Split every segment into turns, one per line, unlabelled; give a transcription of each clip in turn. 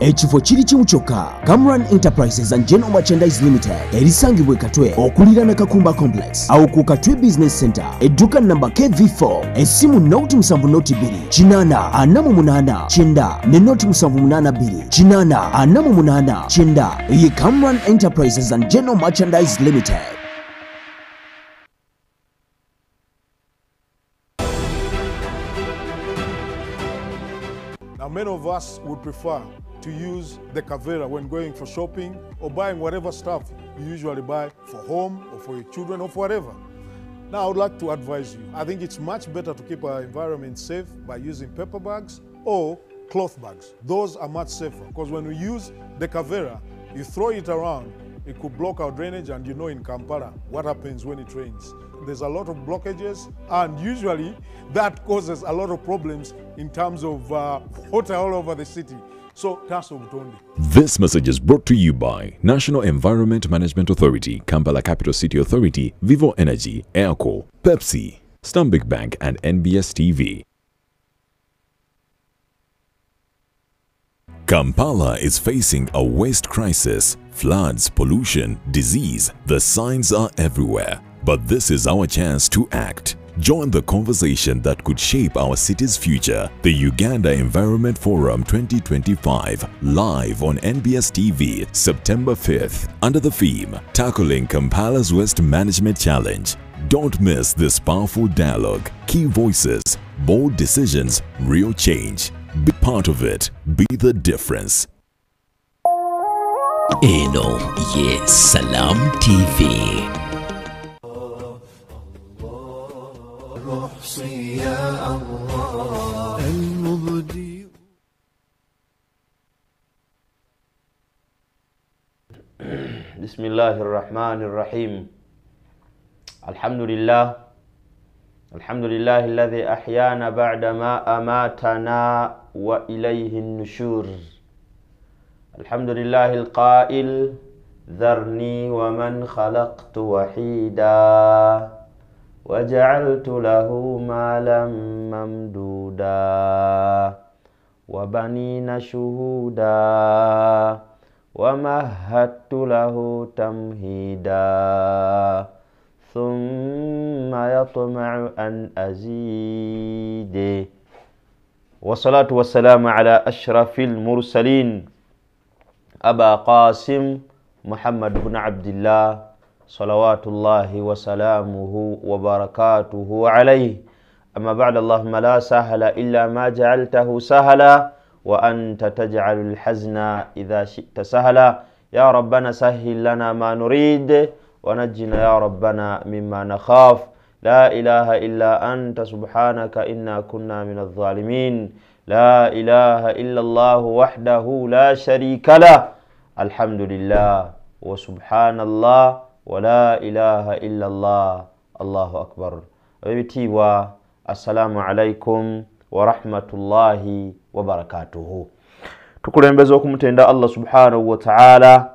Ekifo kiri kimu kyokka. Kamran Enterprises and General Merchandise Limited erisangibwa Katwe okuliraana Kakumba Complex awo ku Katwe Business Center edduka namba KV4 essimu Note 7 Chinana anamu munana Chinda ne Note 782 Chinana anamu munana Chinda ye Kamran Enterprises and General Merchandise Limited.
Now many of us would prefer to use the Kavera when going for shopping or buying whatever stuff you usually buy for home or for your children or for whatever. Now I would like to advise you, I think it's much better to keep our environment safe by using paper bags or cloth bags. Those are much safer because when we use the Kavera, you throw it around, it could block our drainage, and you know in Kampala what happens when it rains. There's a lot of blockages, and usually that causes a lot of problems in terms of water all over the city. So that's what we.
This message is brought to you by National Environment Management Authority, Kampala Capital City Authority, Vivo Energy, Airco, Pepsi, Stanbic Bank, and NBS TV. Kampala is facing a waste crisis. Floods, pollution, disease, the signs are everywhere. But this is our chance to act. Join the conversation that could shape our city's future. The Uganda Environment Forum 2025, live on NBS TV, September 5th, under the theme, Tackling Kampala's Waste Management Challenge. Don't miss this powerful dialogue. Key voices, bold decisions, real change. Be part of it. Be the difference.
Eno ye Salam TV.
بسم الله الرحمن الرحيم. الحمد لله الذي أحيانا بعدما أماتنا وإليه النشور. الحمد لله القائل ذرني ومن خلقت وحيدا وجعلت له مالا ممدودا وبنين شهودا ومهدت له تمهيدا ثم يطمع أن أزيد. والصلاة والسلام على أشرف المرسلين أبا قاسم محمد بن عبد الله صلوات الله وسلامه وبركاته عليه. أما بعد، اللهم لا سهل إلا ما جعلته سهلا وأنت تجعل الحزن إذا شئت سهلا. يا ربنا سهل لنا ما نريد ونجنا يا ربنا مما نخاف. لا إله إلا أنت سبحانك إنا كنا من الظالمين. لا إله إلا الله وحده لا شريك له. الحمد لله وسبحان الله ولا إله إلا الله. الله أكبر. وبتيوا السلام عليكم ورحمة الله وبركاته. tukulembeza okumutenda Allah subhanahu wa ta'ala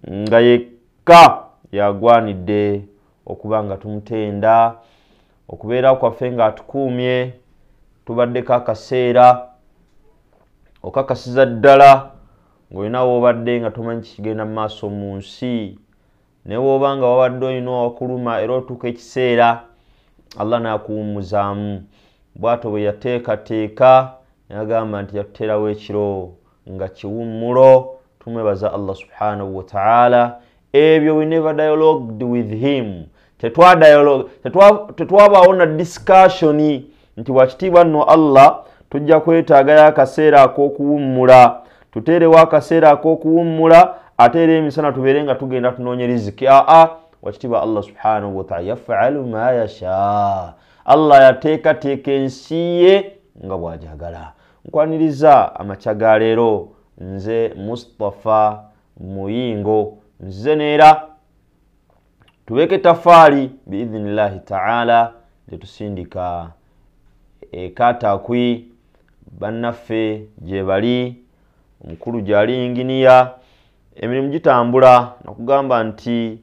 nga yekka yagwanidde okubanga tumutenda, okubeera kwaffe nga atukuumye, tubaddeko akaseera okakasiza ddala ng'olina w'obadde nga tomanyi kigenda mu maaso mu nsi, ne bw'oba nga wabadde olina owakuluma era otuuka ekiseera Allah n'akuwummuzaamu. Bw'atyo bwe yateekateeka n'agamba nti yatuteerawo ekiro nga kiwummulo. Tumwebaza Allah subhanahu wa ta'ala. Ebyo we never dialogued with him. Tetwabaawo na discussion nti wakitiibwa nno Allah tujja kwetaagayo akaseera ak'okuwummula, tuteerewo akaseera ak'okuwummula ate era emisana tubeere nga tugenda tunoonya riziki. Wakitiibwa Allah subhanahu wa ta'ala yaf'alu ma yasha. Allah yateekateeka ensi ye nga bw'ajagala. Nkwaniriza amakya ga leero, nze Mustafa Muyingo, nze neera tubeeke tafaali biidhinillahi ta'ala gyetusindika Katakwi. Bannaffe gye bali, omukulu gyali inginiya, emirimu gitambula. Nakugamba nti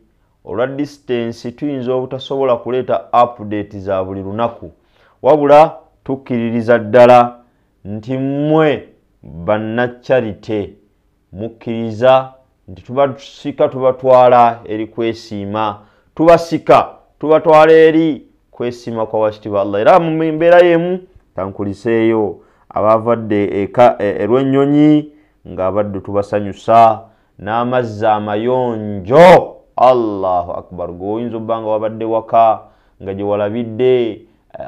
olwa distance tuyinza obutasobola kuleeta update za buli lunaku, wabula tukkiririza ddala nti mmwe bannacharity mukkiriza nti tubasika tubatwala eri kwesiima, tubasika tubatwala eri kwesiima kwa wakitiibwa Allah. Era mu mbeera yemu tankuliseeyo abavadde eka erw'ennyonyi ng'abaddu tubasanyusa n'amazzi amayonjo. Allahu akbar. Gwoyinza obbanga wabadde waka nga gye walabidde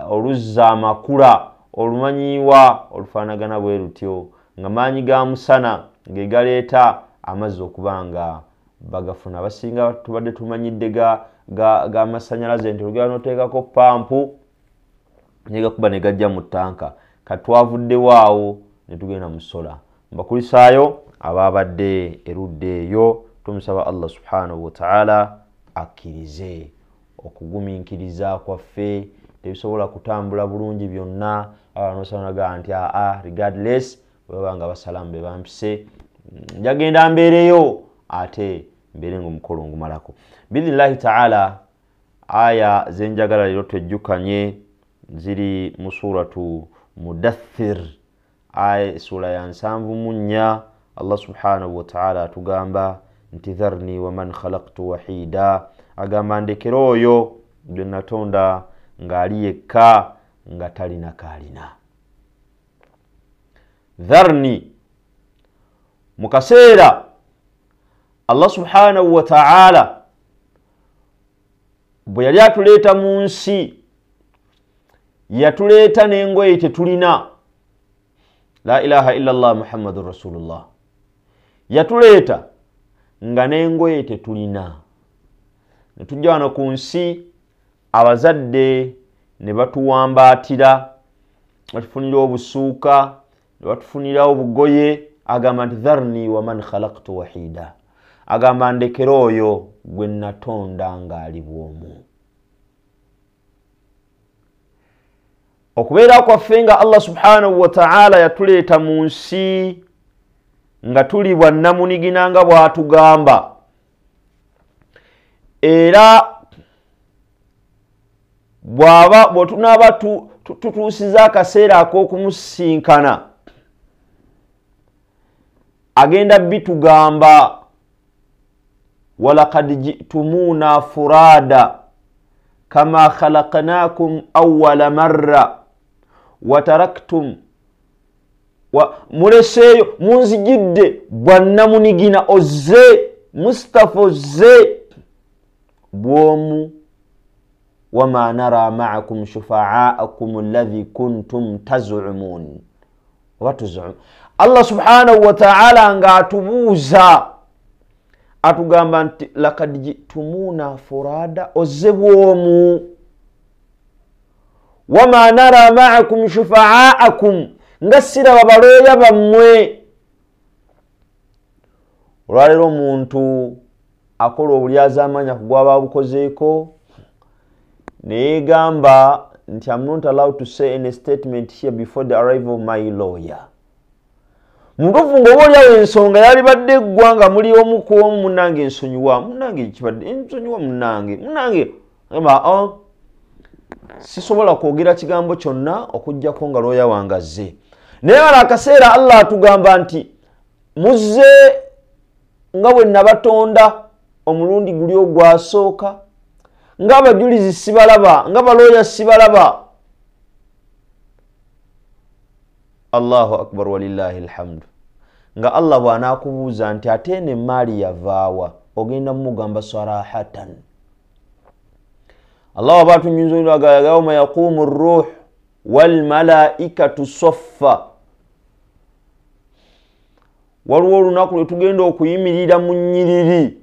oluzza amakula olumanyiibwa olufaanagana bwe lutyo nga maanyi ga musana ge galeeta amazzi okuba nga bagafuna. Abasinga tubadde tumanyidde ga masannyalaze nti olugera n'oteekako pampu ne gakuba ne gajja mu ttanka. Katwavuddewo awo ne tugenda mu sola. Mbakulisaayo ababadde erudde eyo, tumusaba Allah subhanahu wa ta'ala akkirize okugumiikiriza kwaffe tebisobola kutambula bulungi byonna. Abantu basanaga nti regardless bwebanga basalamu be bampise njagenda mbeereyo ate mbeere ng'omukolo ngumalako biidhnillahi ta'ala. Aya zenjagala leero twejjukanye ziri mu suratu Mudaththir, aya sura ya 74. Allah subhanahu wa ta'ala atugamba nti dharni wa man khalaqtu wahida, agamba ndekera oyo gwe natonda ng'ali yekka nga talina kaalina. Dharni, mu kaseera Allah subhanahu wa ta'ala bwe yali atuleeta mu nsi yatuleeta n'engoye tetulina. La ilaha illallah Muhammadur Rasulullah. Yatuleeta nga n'engoye tetulina. Ne tujja wano ku nsi abazadde ne batuwambaatira, batufunira obusuuka, ne batufunira obugoye. Agamba nti dharni wa man khalaqtu wahida, agamba ndekera oyo gwe natonda ng'ali bw'omu. Okubeera kwaffe nga Allah subhanahu wa ta'ala yatuleeta mu nsi nga tuli bwannamunigina nga bw'atugamba, era bwe tunaaba tutuusiza akaseera ak'okumusinkana agenda bitugamba walaqad ji'tumuna furada kama khalaqnakum awwala marra wataraktum muleseeyo munzijidde bwannamunigina ozze Mustafa ozze bwomu wama nara ma'akum shufa'aakum alladhi kuntum taz'umun wa tuz'um. Allah subhanahu wa ta'ala nga atubuuza atugamba nti laqad ji'tumuna furada, ozze bwomu, wama nara ma'akum shufa'aakum, nga siraba balooya bammwe. Olwaleero omuntu akola obulyaza amanya ku gwaba bukozeeko neegamba nti I'm not allowed to say any statement here before the arrival of my lawyer. Mutuufu ng'oba olyawo ensonga yalibadde eggwanga muli omu ku omu munnange ensonyiwa, munnange kibadde ensonyiwa munnange sisobola kwogera kigambo kyonna okuggyako nga looya wange azze. Naye wala akaseera Allah atugamba nti muzze nga bwe nabatonda omulundi guli ogwasooka, ng'abajulizi sibalaba, nga balooya sibalaba. Allahu akbar walillahi alhamdu. Nga Allah bw'anaakubuuza nti ate eno emmaali yavaawa, ogenda mugamba sarahatan. Allah waba atunyuza olwagala yawma yaqumu ar-ruh wal malaikatu saffa. Waliwo olunaku lwe tugenda okuyimirira mu nnyiriri,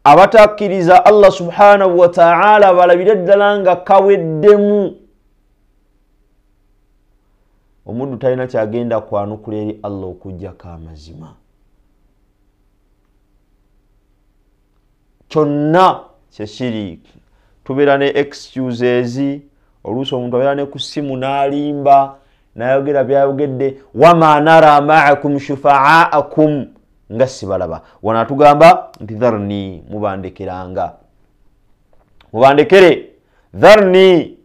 abatakkiriza Allah subhanahu wa ta'ala balabire ddala nga kaweddemu. Omuddu talina kyagenda kwanukula eri Allah okuggyako amazima. Kyonna kyekiri tubeera ne excuses. Oluusi omuntu abeera ne ku ssimu n'alimba n'ayogera byayogedde, wama nara ma'akum shufa'aakum, nga sibalaba. Wano atugamba nti dharni, mubandekeranga, mubandekere. Dharni,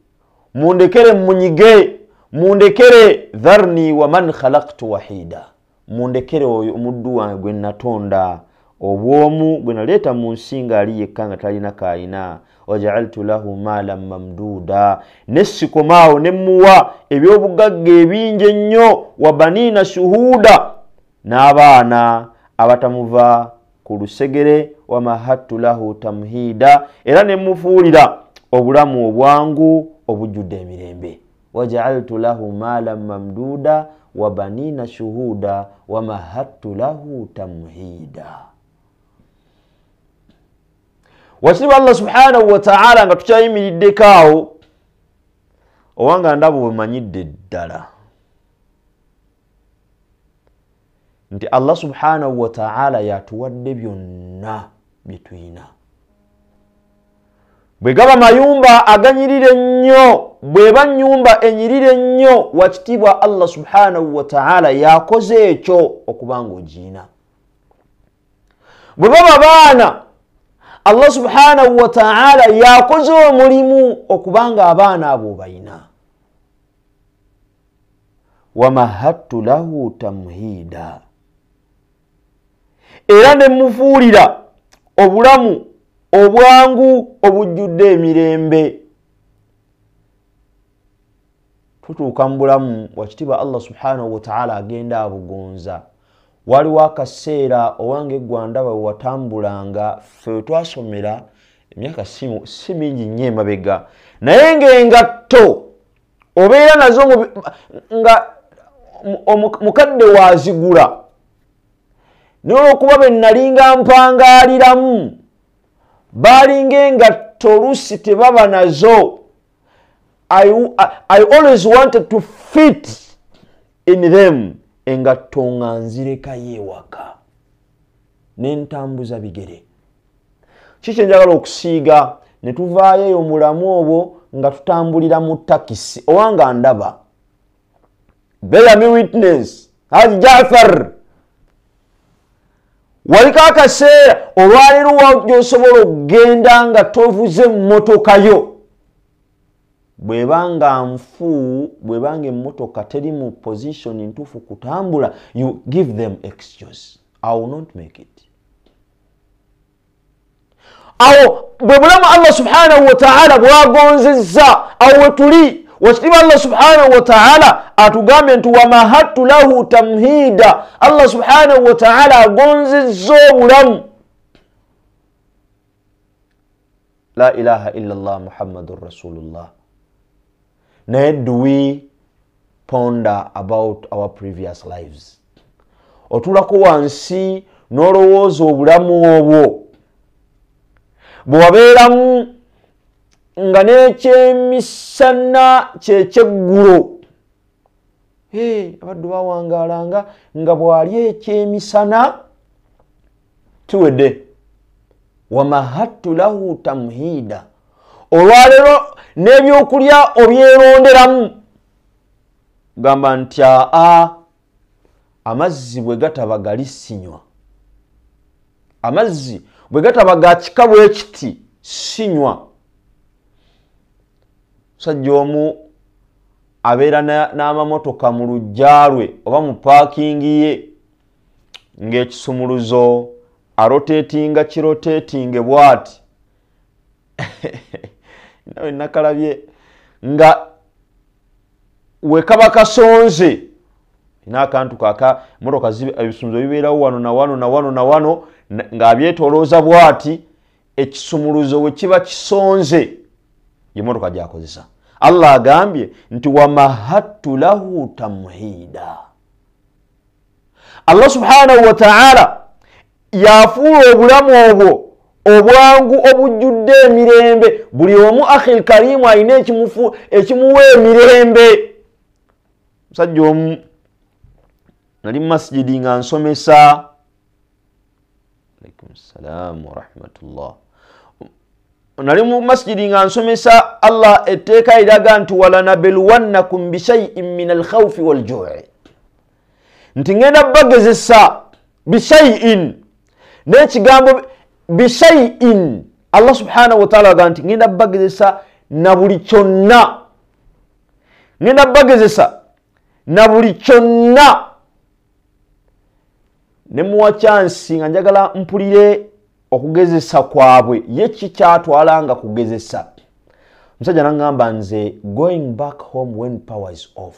mundekere munyige mundekere dharni wa man khalaqtu wahida mundekere oyo omuddu wange gwe natonda obwomu gwe naleeta mu nsi ng'ali yekka nga talina kaayina waja'altu lahu maalan mamduuda nessikomaawo ne muwa ebyobugagga ebingi ennyo wa baniina shuhuuda n'abaana abatamuva ku lusegere wa mahattu lahu tamhiida era ne mufuulira obulamu obwangu obujjudde emirembe waja'altu lahu maalan mamduuda wa baniina shuhuuda wa mahattu lahu tamhiida. Wakiriba Allah subhanahu wa ta'ala nga tukyayimiriddeko awo owanga ndabo bwemanyidde ddala nti Allah subhanahu wa ta'ala yatuwadde byonna bye tuyina. Bwe gaba mayumba aganyirire ennyo bweba nnyumba enyirire ennyo wakitibwa Allah subhanahu wa ta'ala yakoze ekyo okubanga ogiina. Bwe baba baana Allah subhanahu wa ta'ala yakoze omulimu okubanga abaana abo bayina. Wa mahattu lahu tamhiida era ne mufuulira obulamu obwangu obujjudde emirembe. Tutuuka mu bulamu wakitibwa Allah subhanahu wa ta'ala agenda abugonza. Waliwo akaseera owange gwandaba watambulanga ffe twasomera emyaka si mingi nnyo emabega naye ng'engatto obeera nazo nga mukadde wazigula n'olwokuba be nalinga mpangaaliramu baalinga engatto oluusi tebaba nazo. I always wanted to fit in them. Engatto nga nzirekayo ewaka n'entambuza bigere. Kiki njagala okusiiga ne tuvaayo eyo mulamu obwo nga tutambulira mu takisi owanga ndaba bear me witness Haji Jafar waliko akaseera olwaleero gy'osobola okugenda nga tovuze mmotoka yo bwebanga nfu bwebanga emmotoka teri mu position ntuufu kutambula you give them excuse. I will not make it. Awo bwe bulamu Allah subhanahu wa ta'ala bwagonzezza awo tuli wakitiba Allah subhanahu wa ta'ala atugambye nti wa mahattu lahu tamhiida. Allah subhanahu wa ta'ala agonzezza obulamu. La ilaha illallah Muhammadur Rasulullah. Naye do we ponder about our previous lives? Otulako wansi n'olowooza obulamu obwo bw'wabeeramu nga n'ekyemisana kyekyeggullo abaddu bawangaalanga nga bw'ali ekyemisana kiwedde. Wa mahattu lahu tamhiida olwaleero n'ebyokulya obyeronderamu gamba nti amazzi bwe gataba gali sinywa. Amazzi bwe gataba ga kika bwe kiti sinywa. Musajja omu abeera n'amamotoka mu luggya lwe oba mu paakingi ye ng'ekisumuluzo aroteetinga kiroteetinge bw'ati nawe nakalabye nga wekaba kasonze n'akantu kaka motoka ebisumuluzo bibeerawo wano na wano na wano na wano ng'abyetolooza bw'ati ekisumuluzo we kiba kisonze ye motoka gy'akozesa. Allah agambye nti wa mahattu lahu tamhiida. Allah subhanahu wa ta'ala yafuula obulamu obwo obwangu obujjudde emirembe. Buli omu akhil karimu alina ekimuwa emirembe. Musajja omu nali mu masjidi nga nsomesa alaikum salaam wa rahmatullah. Nali mu masjidi nga nsomesa Allah etteeka liraga nti walanabluwannakum bishay'in min alkhawfi waljui nti ngenda bagezesa bishay'in n'ekigambo bishay'in. Allah subhanahu wa ta'ala aga nti ngenda bagezesa na buli kyonna ngenda bagezesa na buli kyonna ne muwa chance nga njagala mpulire okugezesa kwabwe ye kikyatwalanga kugezesa. Musajja nangamba nze going back home when power is off.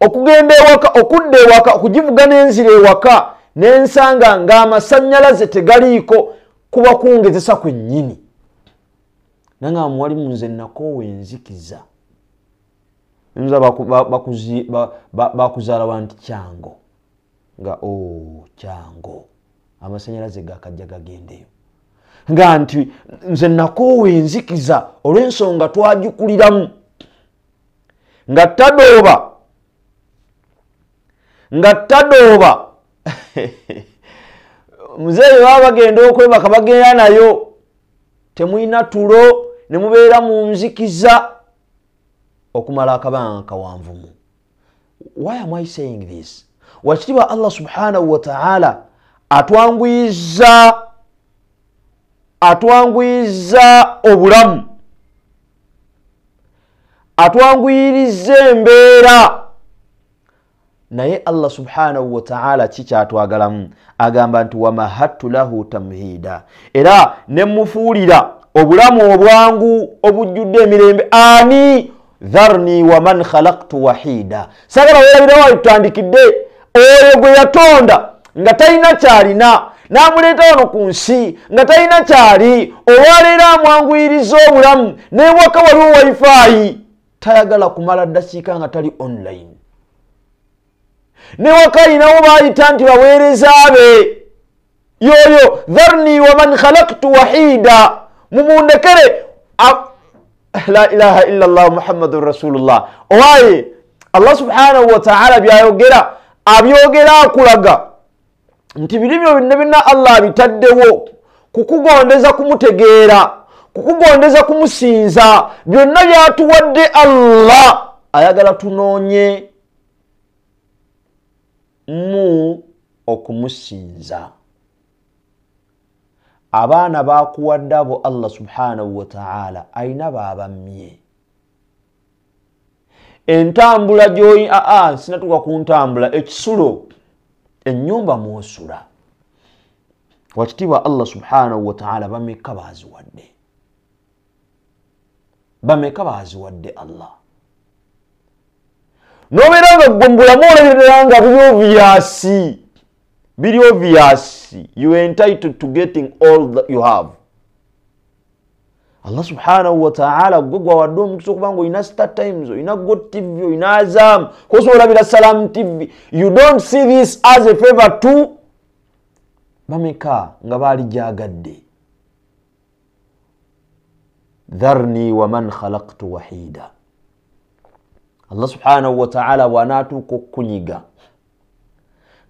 Okugenda ewaka, okudda ewaka, okugivuga n'enzira ewaka n'ensanga ng'amasannyalaze tegaliiko kuba kungezesa kwennyini. Nanga mwalimu nze nakoowa enzikiza. Nza bakuzaala wanti kyango. Nga kyango. Amasannyalaze gakajja gagendeyo. Nga nti nze nakoowa enzikiza olw'ensonga twagikuliramu. Nga tadooba. Muzeeyi baba bagenda okwebaka bagenda nayo. Temuyina tulo ne mubeera mu nzikiza okumala akabanga kawanvumu. Why am I saying this? Wakitiibwa Allah subhanahu wa ta'ala atwanguyizza obulamu, atwanguyiriza embeera, naye Allah subhanahu wa ta'ala kikyatwagalamu agamba nti wamahattu lahu tamhida, era nemufuulira obulamu obwangu obujjudde emirembe. Ani dharni wa man khalaqtu wahida. Sagala weerabira waali tutandikidde oyo gwe yatonda nga talina kyalina n'amuleeta wano ku nsi nga talina kyali, olwaleero amwanguyiriza obulamu n'ewaka waliwo wifi, tayagala kumala ddakiika nga tali online. Newaka alinawo baayita nti baweereza be. Yoyo dharni wa man khalaqtu wahida. Mumundekere. La ilaha illa Allah Muhammadur Rasulullah. Owaye Allah subhanahu wa ta'ala byayogera abyogera akulaga nti biribyo binna Allah abitaddewo kukugondeza kumutegeera, kukugondeza kumusinza, byonna byatuwadde Allah ayagala tunoonye mu okumusinza. Abaana bakuwadde abo Allah subhanahu wa ta'ala ayina baabamye. Entambula gyoyi sinatuka ku ntambula, ekisulo ennyumba mwosula. Wakitiibwa Allah subhanahu wa ta'ala bameka baziwadde, bameka baziwadde Allah. Nobeera nga gwe mbulamu olabirira nga biri obvious, you are entitled to getting all that you have. Allah subhanahu wa ta'ala gwe gwawadde omukisa okuba nga olina Star Times, olina God TV, olina Azam, kosa olabira Salam TV. You don't see this as a favor too. Bameka nga baali gyagadde. Dharni wa man khalaqtu wahida. Allah subhanahu wa ta'ala bw'anaatuuka okukunyiga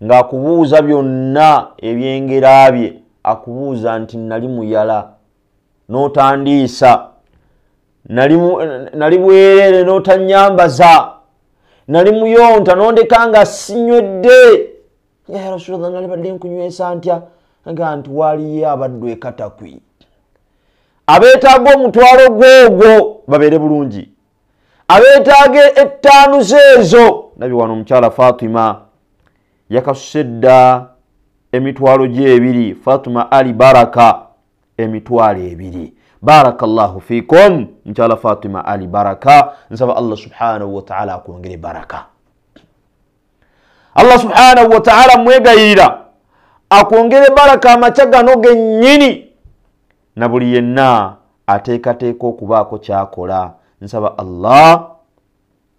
ng'akubuuza byonna ebyengera bye, akubuuza nti nali muyala n'otandiisa, nali bwereere n'otanyambaza, nali muyonta n'ondeka nga sinywedde, ya Rasulullah nali badde nkunywesa ntya, nga nti waliyo abaddu ekatakwi. Abeetaaga omutwalo gwogwo babeere bulungi, abeetaaga ettaanu zeezo. Nabi wano omukyala Fatima yakasusedda emitwalo gye ebiri, Fatima Ali Baraka emitwalo ebiri. Barakallahu fikum mukyala Fatima Ali Baraka, nsaba Allah subhanahu wa ta'ala akwongere baraka. Allah subhanahu wa ta'ala mwegayirira akwongere baraka amaca gano gennyini, na buli yenna ateekateeka okubaako kyakola, nsaba Allah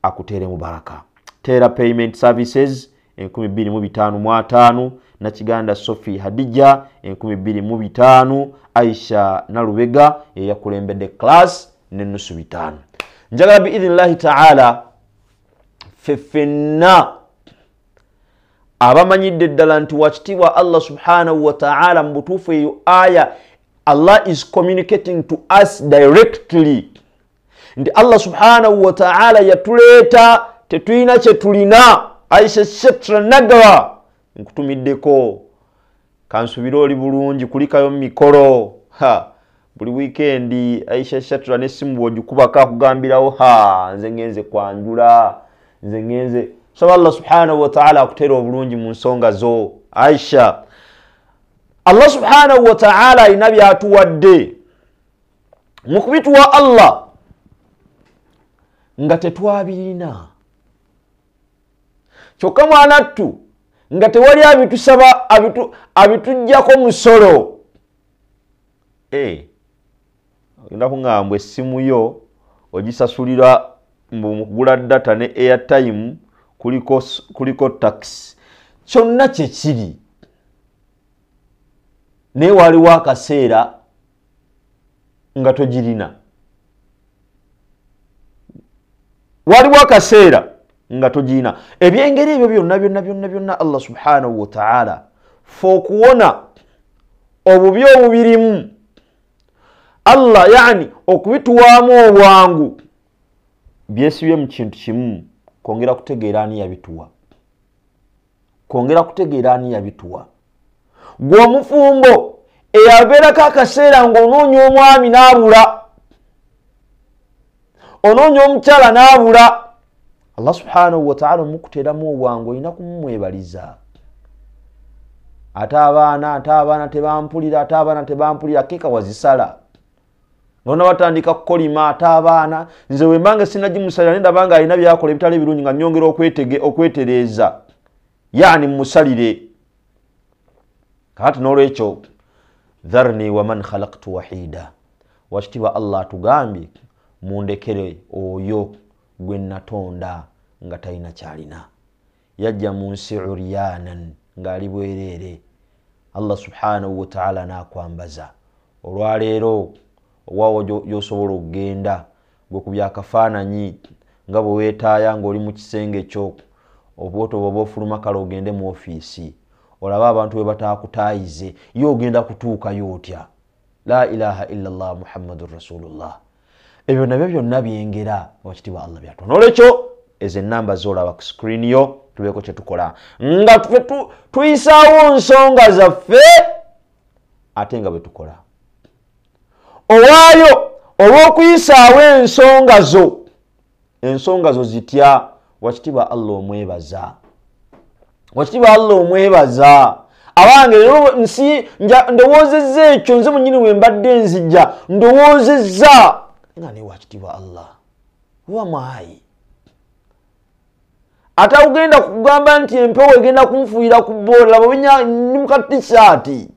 akuteere mu baraka. Teera Payment Services 2555, Nakiganda Sophie Hadija 25,000, Aisha Nalubega yakulembedde class n'ennusu 5. Njagala biidhnillahi ta'ala feffenna abamanyidde ddala nti wakitiibwa Allah subhanahu wa ta'ala mu butuufu eyo aya Allah is communicating to us directly. Nti Allah subhanahu wa ta'ala yatuleeta tetulina kye tulina. Aisha Shetra Nagawa nkutumiddeko, kansubira oli bulungi kulikayo mikolo. buli weekend Aisha Shatura n'essimu bw'ogikubako akugambirawo nze ngenze kwanjula nze ngenze so Allah subhanahu wa ta'ala akutera obulungi mu nsonga zo Aisha. Allah subhanahu wa ta'ala alina byatuwadde mu kubituwa Allah nga tetwabirina kyokka mwanattu nga tewali abitusaba abitujjako musolo. Ogenda kuŋŋamba essimu yo ogisasulira mu kugula data ne airtime kuliko tax kyonna kye kiri naye waliwo akaseera nga togirina. Waliwo akaseera nga togirina. Ebyengeri ebyo byonna Allah subhanahu wa ta'ala fe okuwona obubi obubirimu Allah yani okubituwaamu obwangu byesibye mu kintu kimu kwongera kutegeera ani yabituwa. Gwe omufumbo eyabeerako akaseera ng'onoonya omwami n'abula, onoonya omukyala n'abula, Allah subhanahu wa ta'ala omukuteeramu obwangu olina kumumwebaliza. Ate abaana tebampulira keeka wazisala nona watandika kukolima. Ate abaana nze wembanga sinagimusalira nendaba nga alina byakola ebitali birungi nga nyongera okwetereeza yani musalire. Kati n'olwekyo dharni wa man khalaqtu wahida, wakitiibwa Allah atugambye mundekere oyo gwe natonda nga talina kyalina. Yajja mu nsi uryanan ng'ali bwereere. Allah subhanahu wa ta'ala n'akwambaza. Olwaleero waawo gy'osobola okugenda gwe ku byakafaananyi nga bwe weetaaya ng'oli mu kisenge kyo oba ofuluma kale ogende mu ofiisi olaba abantu bwe bataakutaayize ye ogenda kutuukayo otya. La ilaha illallah Muhammadur Rasulullah. Ebyo nabyo byonna byengera wakitiibwa Allah byatuwa. N'olwekyo ezo ennamba z'olaba ku screen yo tubeeko kye tukola nga tuyisaawo nsonga zaffe ate nga bwe tukola. Owaayo olw'okuyisaawo ensonga zo zitya wakitiibwa Allah omwebaza. Abange lero nsi ndowoozezza ekyo nze munyini we mbadde nzijja ndowoozezza nga ne wakitiibwa Allah wa maayi. Ate ugenda kugamba nti empewo egenda kunfuuyira ku boola laba ni mu katissaati.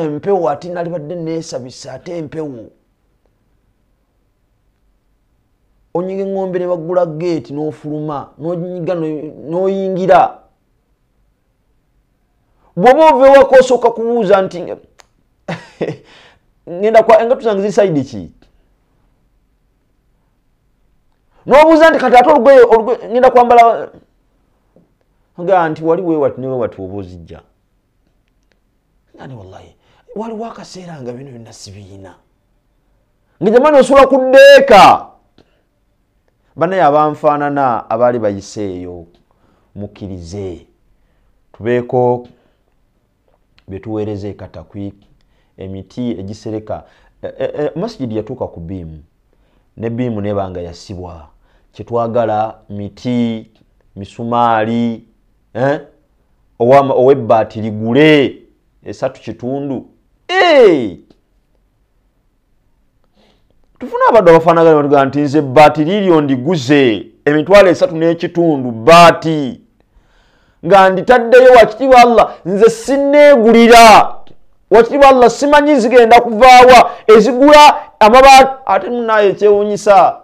Empewo ate nalibadde neesabisa ate empewo. Onyiga engombe ne bagula geeti n'ofuluma n'onyiga n'oyingira. Bw'oba ova ewaka osooka kubuuza nti engatu zange ziri sayidi ki? N'obuuza nti kati ate olugoye ngenda kwambala nga nti wali weewati ne weewati oba ozijja. Nani wallahi waliwo akaseera nga bino byonna sibiina nga jamani osobola kuddeeka. Banaye abanfaanana abaali bayiseeyo mukkirize tubeeko bye tuweereza ekatakwi emiti egisereka. Masjidi yatuuka ku biimu ne biimu nebanga yasibwa. Kyetwagala miti misumaali ow'ebbaati ligule 3.5. Tufuna abadde abafaanagana batugamba nti nze bbaati liiryo ndiguze emitwalo 3.5 bbaati nga nditaddeyo wakitiibwa Allah nze sinneegulira. Wakitiibwa Allah simanyi zigenda kuvaawa ezigula amabaati ate munaye ekyewuunyisa.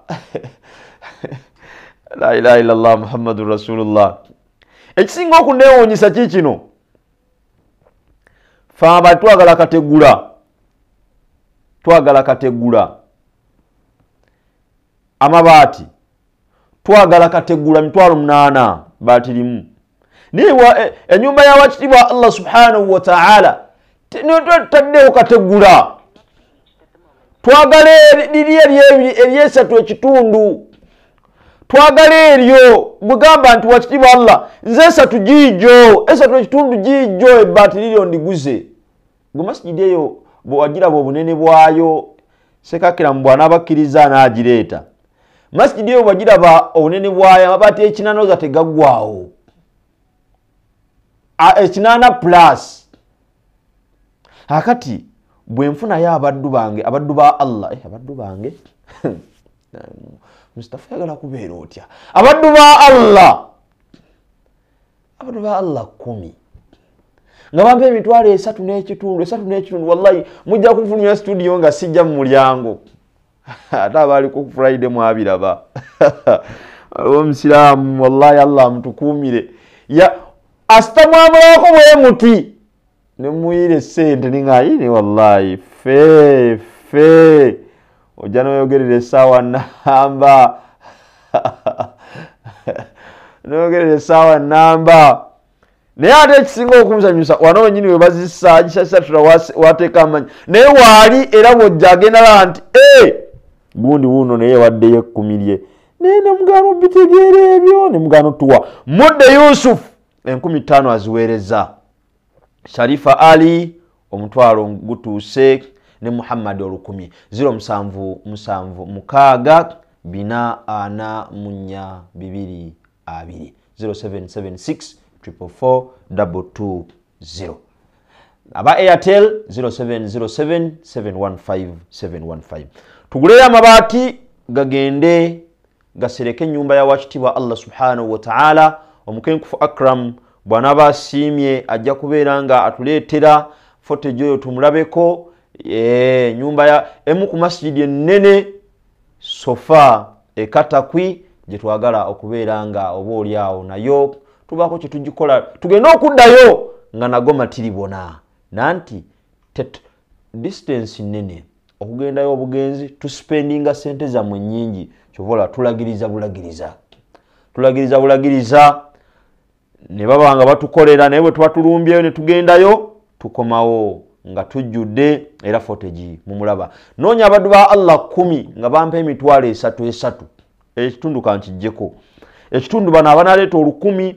La ilaha illallah Muhammadur Rasulullah. Ekisinga okunneewuunyisa kikino fe abantu twagala kategula amabaati twagala kategula 8,000 baati limu. Naye ennyumba ya wakitiibwa Allah subhanahu wa ta'ala taddeewo kategula. Twagala liri eryesatu ekitundu. Twagala eryo bugamba nti wakitiibwa Allah nze 3 giijo 3 ekitundu giijo ebbaati liryo ndiguze. Gwe masjidi eyo bwagiraba obunene bwayo sekakira mu bwana bakkiriza n'agireeta masjidi yo bwagiraba obunene bwayo amabaati ekinanoza tegaggwawo ekinana plus akati bwe nfunayo abaddu bange abaddu ba Allah abaddu bange Mustafa yagala kubeera otya abaddu ba Allah 10 nga bampe emitwalo 3.3 wallahi mujja kufulumya studio nga sijja mu mulyango ate abali ku Friday mwabiraba omusiraamu wallahi Allah mtukumire ya astamwamulako bwe muti ne muyire sente ningaine wallahi fe ojja noyogerere sawa namba noyogerere sawa namba naye ate ekisinga okumusanyusa wano wenyini we bazisa gisasatula wateeka amanyi naye waali era bwojja agenda nti gundi wuno naye waddeyo ekkumirye naye ne mugano bitegeera ebyo ne mugano tuwa Mudde Yusuf 15,000 aziweereza Sharifa Ali omutwalo gutuuse ne Muhammad 10,000 0776 0776 444 aba Airtel 0707 715 tuguleyo amabaati gagende gasereke nyumba ya wachitibwa Allah subhanahu wa ta'ala omukenkufu Akram bwana basiimye ajja kubeera nga atuleetera footage oyo tumulabeko nyumba ya emu ku masjidi ennene sofa ekatakwi gye twagala okubeera nga oba oli awo nayo tubaako kye tugikola tugenda okuddayo nga nago matiribona nanti distance nnene okugendayo obugenzi tuspendinga sente zammwe nnyingi kyovola tulagiriza bulagiriza ne baba nga batukolera naye bwe tuba tulumbyeyo ne tugendayo tukomawo nga tujjudde era footage mumulaba noonya abaddu ba Allah 10 nga bampa emitwalo 3 ekitundu kankijjeko ekitundu bano abanaleeta 10,000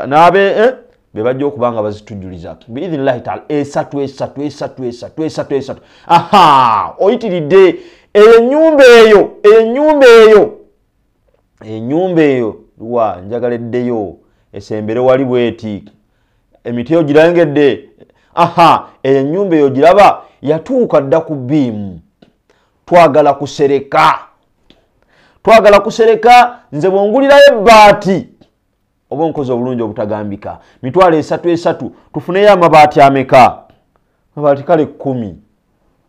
naabe be bajja okubanga bazitujjuliza biidhnillahi taala 3 aha oyitiridde enyumba eyo luwa njagaleddeyo esembere wali bweti emiti yo girangedde aha enyumba eyo giraba yatuuka dda ku biimu twagala kusereka nze bwongulirayo ebbaati oba onkoze obulungi obutagambika mitwalo 3 tufuneyo amabaati ameka amabaati kale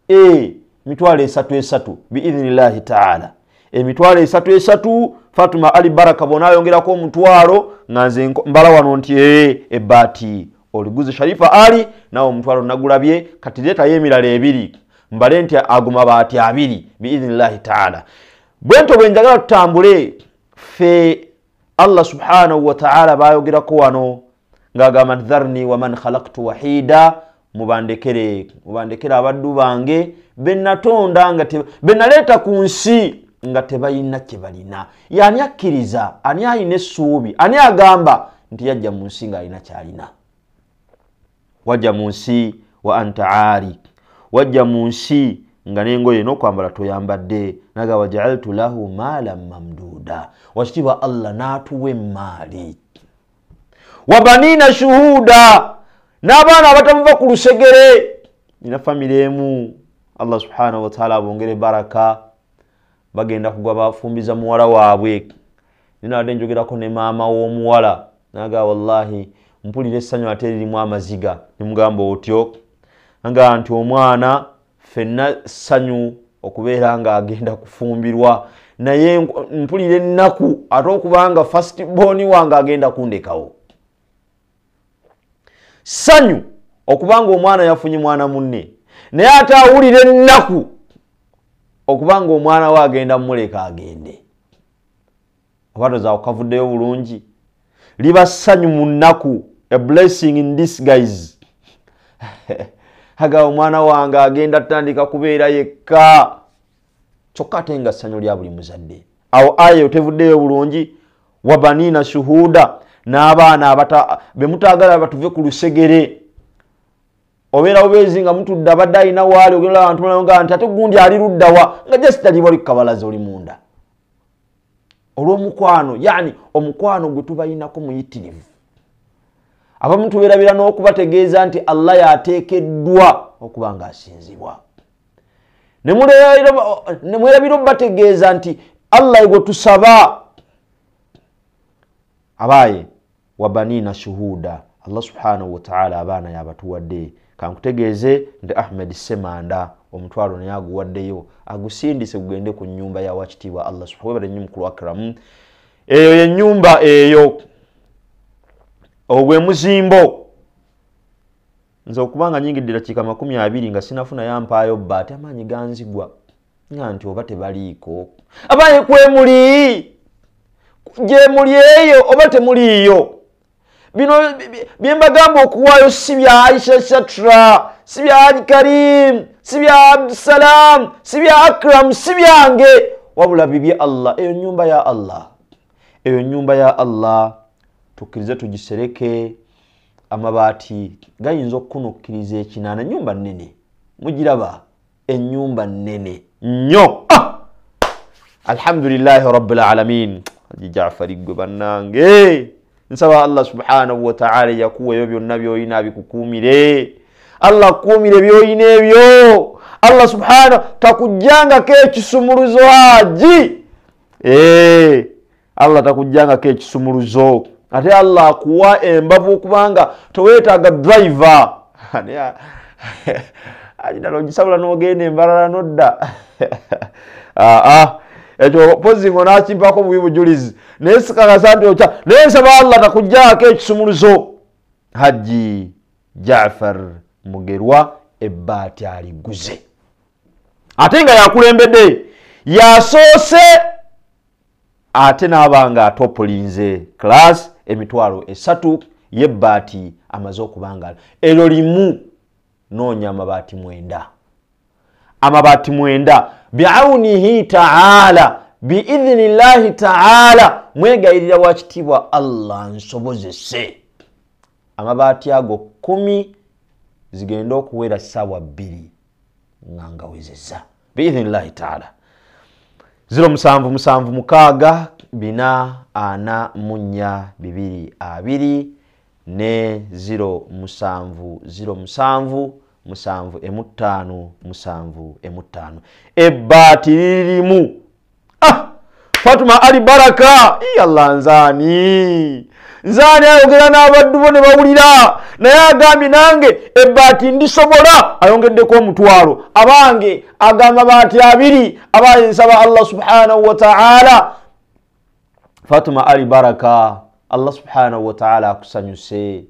10 mitwalo 3 biidhnillahi taala emitwalo 3 Fatuma Ali Baraka bonayongerako omutwalo nga nze mbala wano nti ebbaati oliguze Sharifa Ali nawo omutwalo nagulabye kati leeta yemirala 2 mbale nti aguma baati 2 biidhnillahi taala bwento bwenjagala tutambule fe Allah subhanahu wa ta'ala bayogerako wano ngagamba dharni wa man khalaqtu wahida mubandekere abaddu bange benatonda nga benaleta ku nsi nga tebayina kyebalina yani akkiriza ani ayina essuubi ani agamba nti yajja mu nsi nga alina kyalina wajja mu nsi wa anta ari wajja mu nsi nga n'engoye n'okwambala toyambadde naga waja'altu lahu malan mamduda wakitibwa Allah n'atuwa emaali wabanina shuhuda n'abaana abatamuva ku lusegere nina famire emu Allah subhanahu wa ta'ala abongere baraka bagenda kugwa bafumbiza muwala waabwe ninadde njogerako ne maama w'omuwala naga wallahi mpulira essanyu ate lirimu amaziga nimugamba otyo nga nti omwana fenna ssanyu okubeera nga agenda kufumbirwa naye mpulira ennaku ate okubanga first born wange agenda kundekawo ssanyu okubanga omwana yafunye mwana munne naye ate awulira ennaku okubanga omwana we agenda muleka agende obatoza okavuddeyo bulungi liba ssanyu mu nnaku a blessing in disguise haga omwana wange agenda tandika kubeera yekka kyokka ate nga ssanyu lya buli muzadde awo ayo tevuddeyo bulungi wabanina shuhuda n'abaana bemutaagala batuve ku lusegere obeera obezi nga mutudde abadde alina waali ogenda abantu balonga nti ate gundi ali luddawa nga just ali wali kabalaza oli munda olw'omukwano yani omukwano gwe tubalinako muyitirivu abamu tubeerabira n'okubategeeza nti Allah yateekeddwa okuba nga asinzibwa ne mwerabira obategeeza nti Allah gwe tusaba abaye wabanina shuhuda Allah subhanahu wa ta'ala abaana yabatuwadde kankutegeeze nti Ahmed Semanda omutwalo naye aguwaddeyo agusindise kugende ku nyumba ya wakitiibwa Allah subhanahu wa ta'ala akram eyo ye nyumba eyo ogwe muzimbo nze okubanga nyingidde dakiika 20 nga sinafuna yampaayo bbaati amaanyi ganzigwa nga nti oba tebaliiko abaye kwemuli gye muli eyo oba temuliiyo bino byembagamba okuwaayo si bya Aisha Shatra si bya Ali Karim si bya Abdusalam si bya Akram si byange wabula bibye Allah eyo nyumba ya Allah eyo nyumba ya Allah tukkirize tugisereke amabaati gayinza okunukkiriza ekinaana nyumba nnene mugiraba ennyumba nnene nnyo alhamdulillahi rabbil alamin Jaafari gwe bannange nsaba Allah subhanahu wa ta'ala yakuweyo byonna byoyina abikukuumire Allah kuumire byoyina ebyo Allah subhanahu takujjangako ekisumuluzo haji Allah takujjangako ekisumuluzo ate Allah akuwa embavu okubanga toweetaaga driver ajidala ogisabula n'ogenda embalala nodda ekyo pozi ngo nakimpako mu bujulizi naye sikakasa nti okya naye nsaba Allah takujjako ekisumuluzo Haji Jaafar Mugerwa ebbaati aliguze ate nga yakulembedde yasoose ate n'abanga atopolinze class emitwalo 3 y'ebbaati amaze okubanga ero limu noonya amabaati 9 amabaati 9 bi'aunihi ta'ala bi'idhnillahi ta'ala mwegayirira wakitiibwa Allah nsobozese amabaati ago 10 zigenda okuwera ssaawa 2 nga wezeza bi'idhnillahi ta'ala 0776 444 ne 0707 755 ebbaati lirimu Fatuma Ali Baraka Allah nzani ayogera n'abaddu bo ne bawulira naye agambye nange ebbaati ndisobola ayongeddeko omutwalo abange agamba baati 2 abaye nsaba Allah subhanahu wa ta'ala Fatuma Ali Baraka Allah subhanahu wa ta'ala akusanyuse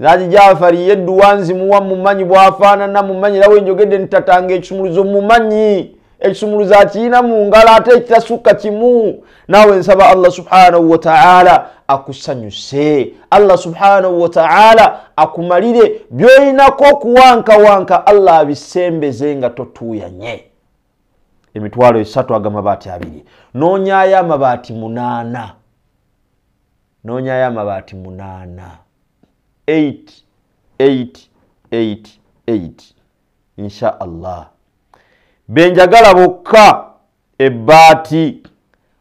Haji Jaafari yeddu wanzi muwa mumanyi bwafaanana mumanyi lawe njogedde ntatanga ekisumuluzo mumanyi ekisumuluzo akiina mu ngalo ate ekitasukka kimu nawe nsaba Allah subhanahu wa ta'ala akusanyuse Allah subhanahu wa ta'ala akumalire byoyinako kuwanka Allah abisembeze nga totuuyanye emitwalo 3 agamabaati 2 noonyaayo amabaati 8 8 insha Allah benjagala bokka ebbaati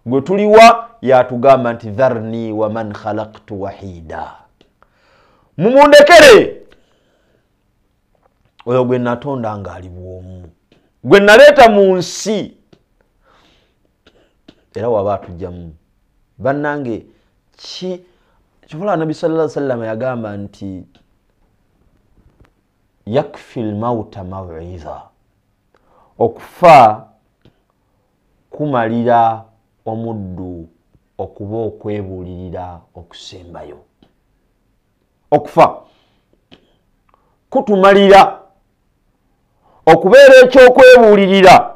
gwe tuliwa yatugamba nti dharni wa man khalaqtu wahida mumundekere oyo gwe natonda nga ali bwomu gwe naleeta mu nsi era waba atujjamu bannange kifula Nabi sallallahu alaihi wasallam yagamba nti yakfi almauta maw'idha okufa kumalira omuddu okuba okwebuulirira okusembayo okufa kutumalira okubeera ekyokwebuulirira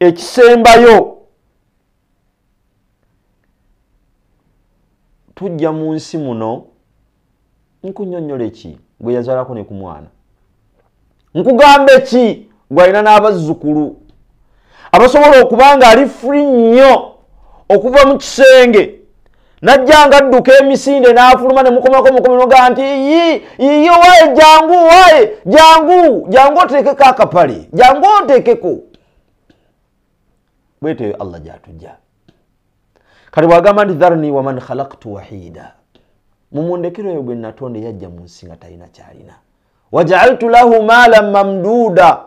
ekisembayo tujja mu nsi muno nkunyonnyola ki gwe yazaalako ne ku mwana nkugambe ki gwalina n'abazzukulu abasobola okubanga ali free nnyo okuva mu kisenge najjanga adduka emisinde n'afuluma ne mukomako mukomeno ga nti yiyo waye jangu oteekeko akapale jangu oteekeko bwete Allah jatujja kali bwagamba nti dharni wa man khalaqtu wahida mumundekero yo gwe natonde yajja mu nsi nga talina kyalina waja'altu lahu malan mamduda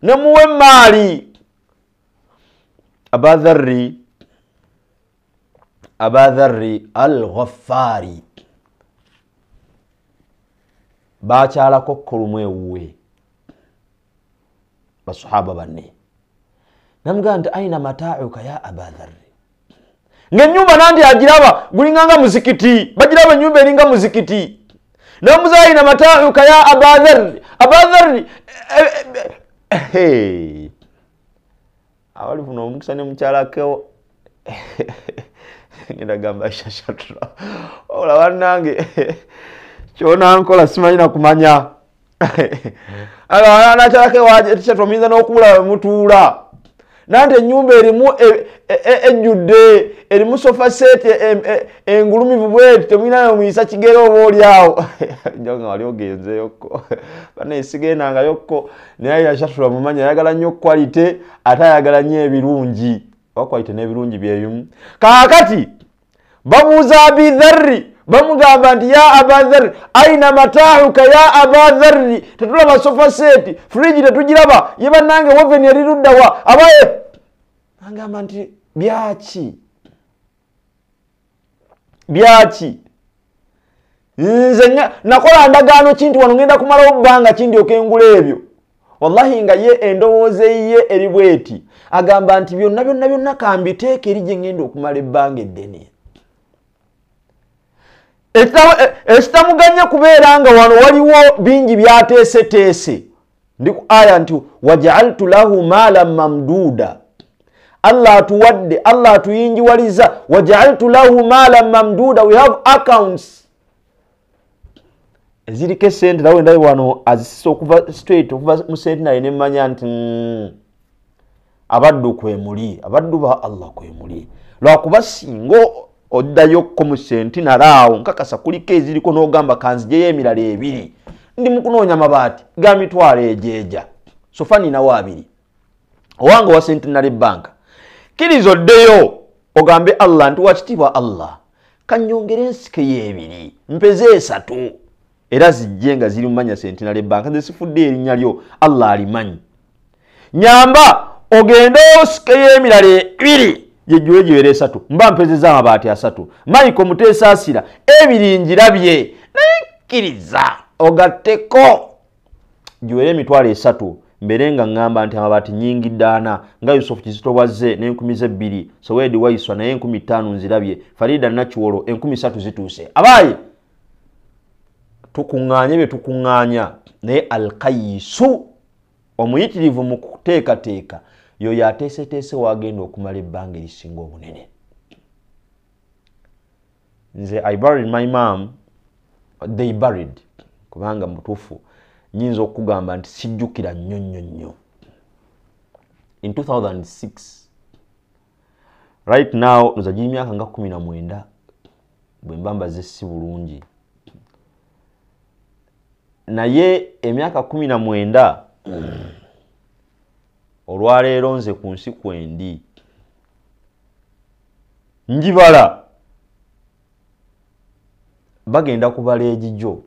namuwe maali abadharri al-ghaffari bakyalako kkolumwe ewuwe basahaba banne namugamba nti aina mata'uka ya abadharri ng'ennyumba nanti agiraba gulinganga muzikiti bagiraba ennyumba eringa muzikiti namuza aina mata'uka ya abadharri awali funo omukisa ne mukyalako ngenda gamba shashatura ola wanange kyona nkola simanyina kumanya ala nakyalako waje tikyatomiza n'okubula mutuula nante ennyumba erimu ejjudde erimu sofa set engulumivu bweti temwinayo muyisa kigero oba oliawo njonga wali ogenzeyokko bana esigendangayokko naye yashatula mumanya ayagala nnyo quality ate ayagala nnyo ebirungi wakwalite n'ebirungi byebimu kaakati babuuza abidharri bamugamba nti ya abadharri aina mata'uka ya abadharri tetulaba sofa set fridge tetugiraba ye bannange woven eriruddawa abaye angamba nti byaki nze nakola ndagaano kintu wano ngenda kumalawo bbanga kindi okengula ebyo wallahi nga ye endowooza ye eri bweti agamba nti byonna kambiteeka eri gye ngenda okumala ebbanga eddene ekitamuganye kubeera nga wano waliwo bingi byateeseteese ndi ku aya nti waja'altu lahu malan mamduda Allah atuwadde Allah atuyinjiwaliza waja'altu lahu malan mamduda we have accounts eziriko sente nawe ndaye wano azisisa okuva straight okuva mu sente naye nemmanya nti abaddu kwemuli abaddu ba Allah kwemuli lwakuba singa oddayo ko mu sente nalaawo nkakasa kuliko eziriko n'ogamba kanzijeyo emirala ebiri ndi mu kunoonya mabaati ga mitwalo ejeeja sofa ninawo abiri owange wa Centenary Bank kiriza oddeyo ogambe Allah nti wakitiibwa Allah kanyongere ensike y'ebiri mpeze esatu era zijje nga ziri mumanya Centenary Bank nze sifudde erinnya lyo Allah alimanyi nyamba ogende osike y'emirala ebiri jejjuwe jiwere esatu mba mpezeza amabaati asatu Michael Mutesaasira ebiri njirabye naye kkiriza ogatteko jiwere emitwalo esatu mbere nga ngamba nti amabaati nyingi ddaana nga Yusuf Kizito bwazze n'2,000 Sowedi Waiswa naye 15,000 nzirabye Farida Nakiwolo 3,000 zituuse abaye tukuŋŋaanye bye tukuŋŋaanya naye Alkayisu omuyitirivu mu kuteekateeka yoyo ateeseteese wagenda okumala ebbanga erisinga obunene nze I buried my mom they buried kubanga mutuufu nyinza okugamba nti sijjukira nnyo in 2006 right now nza giri myaka nga 19 bwe mbambaze si bulungi naye emyaka 19 olwaleero nze ku nsi kwendi njibala bagenda kubala egijo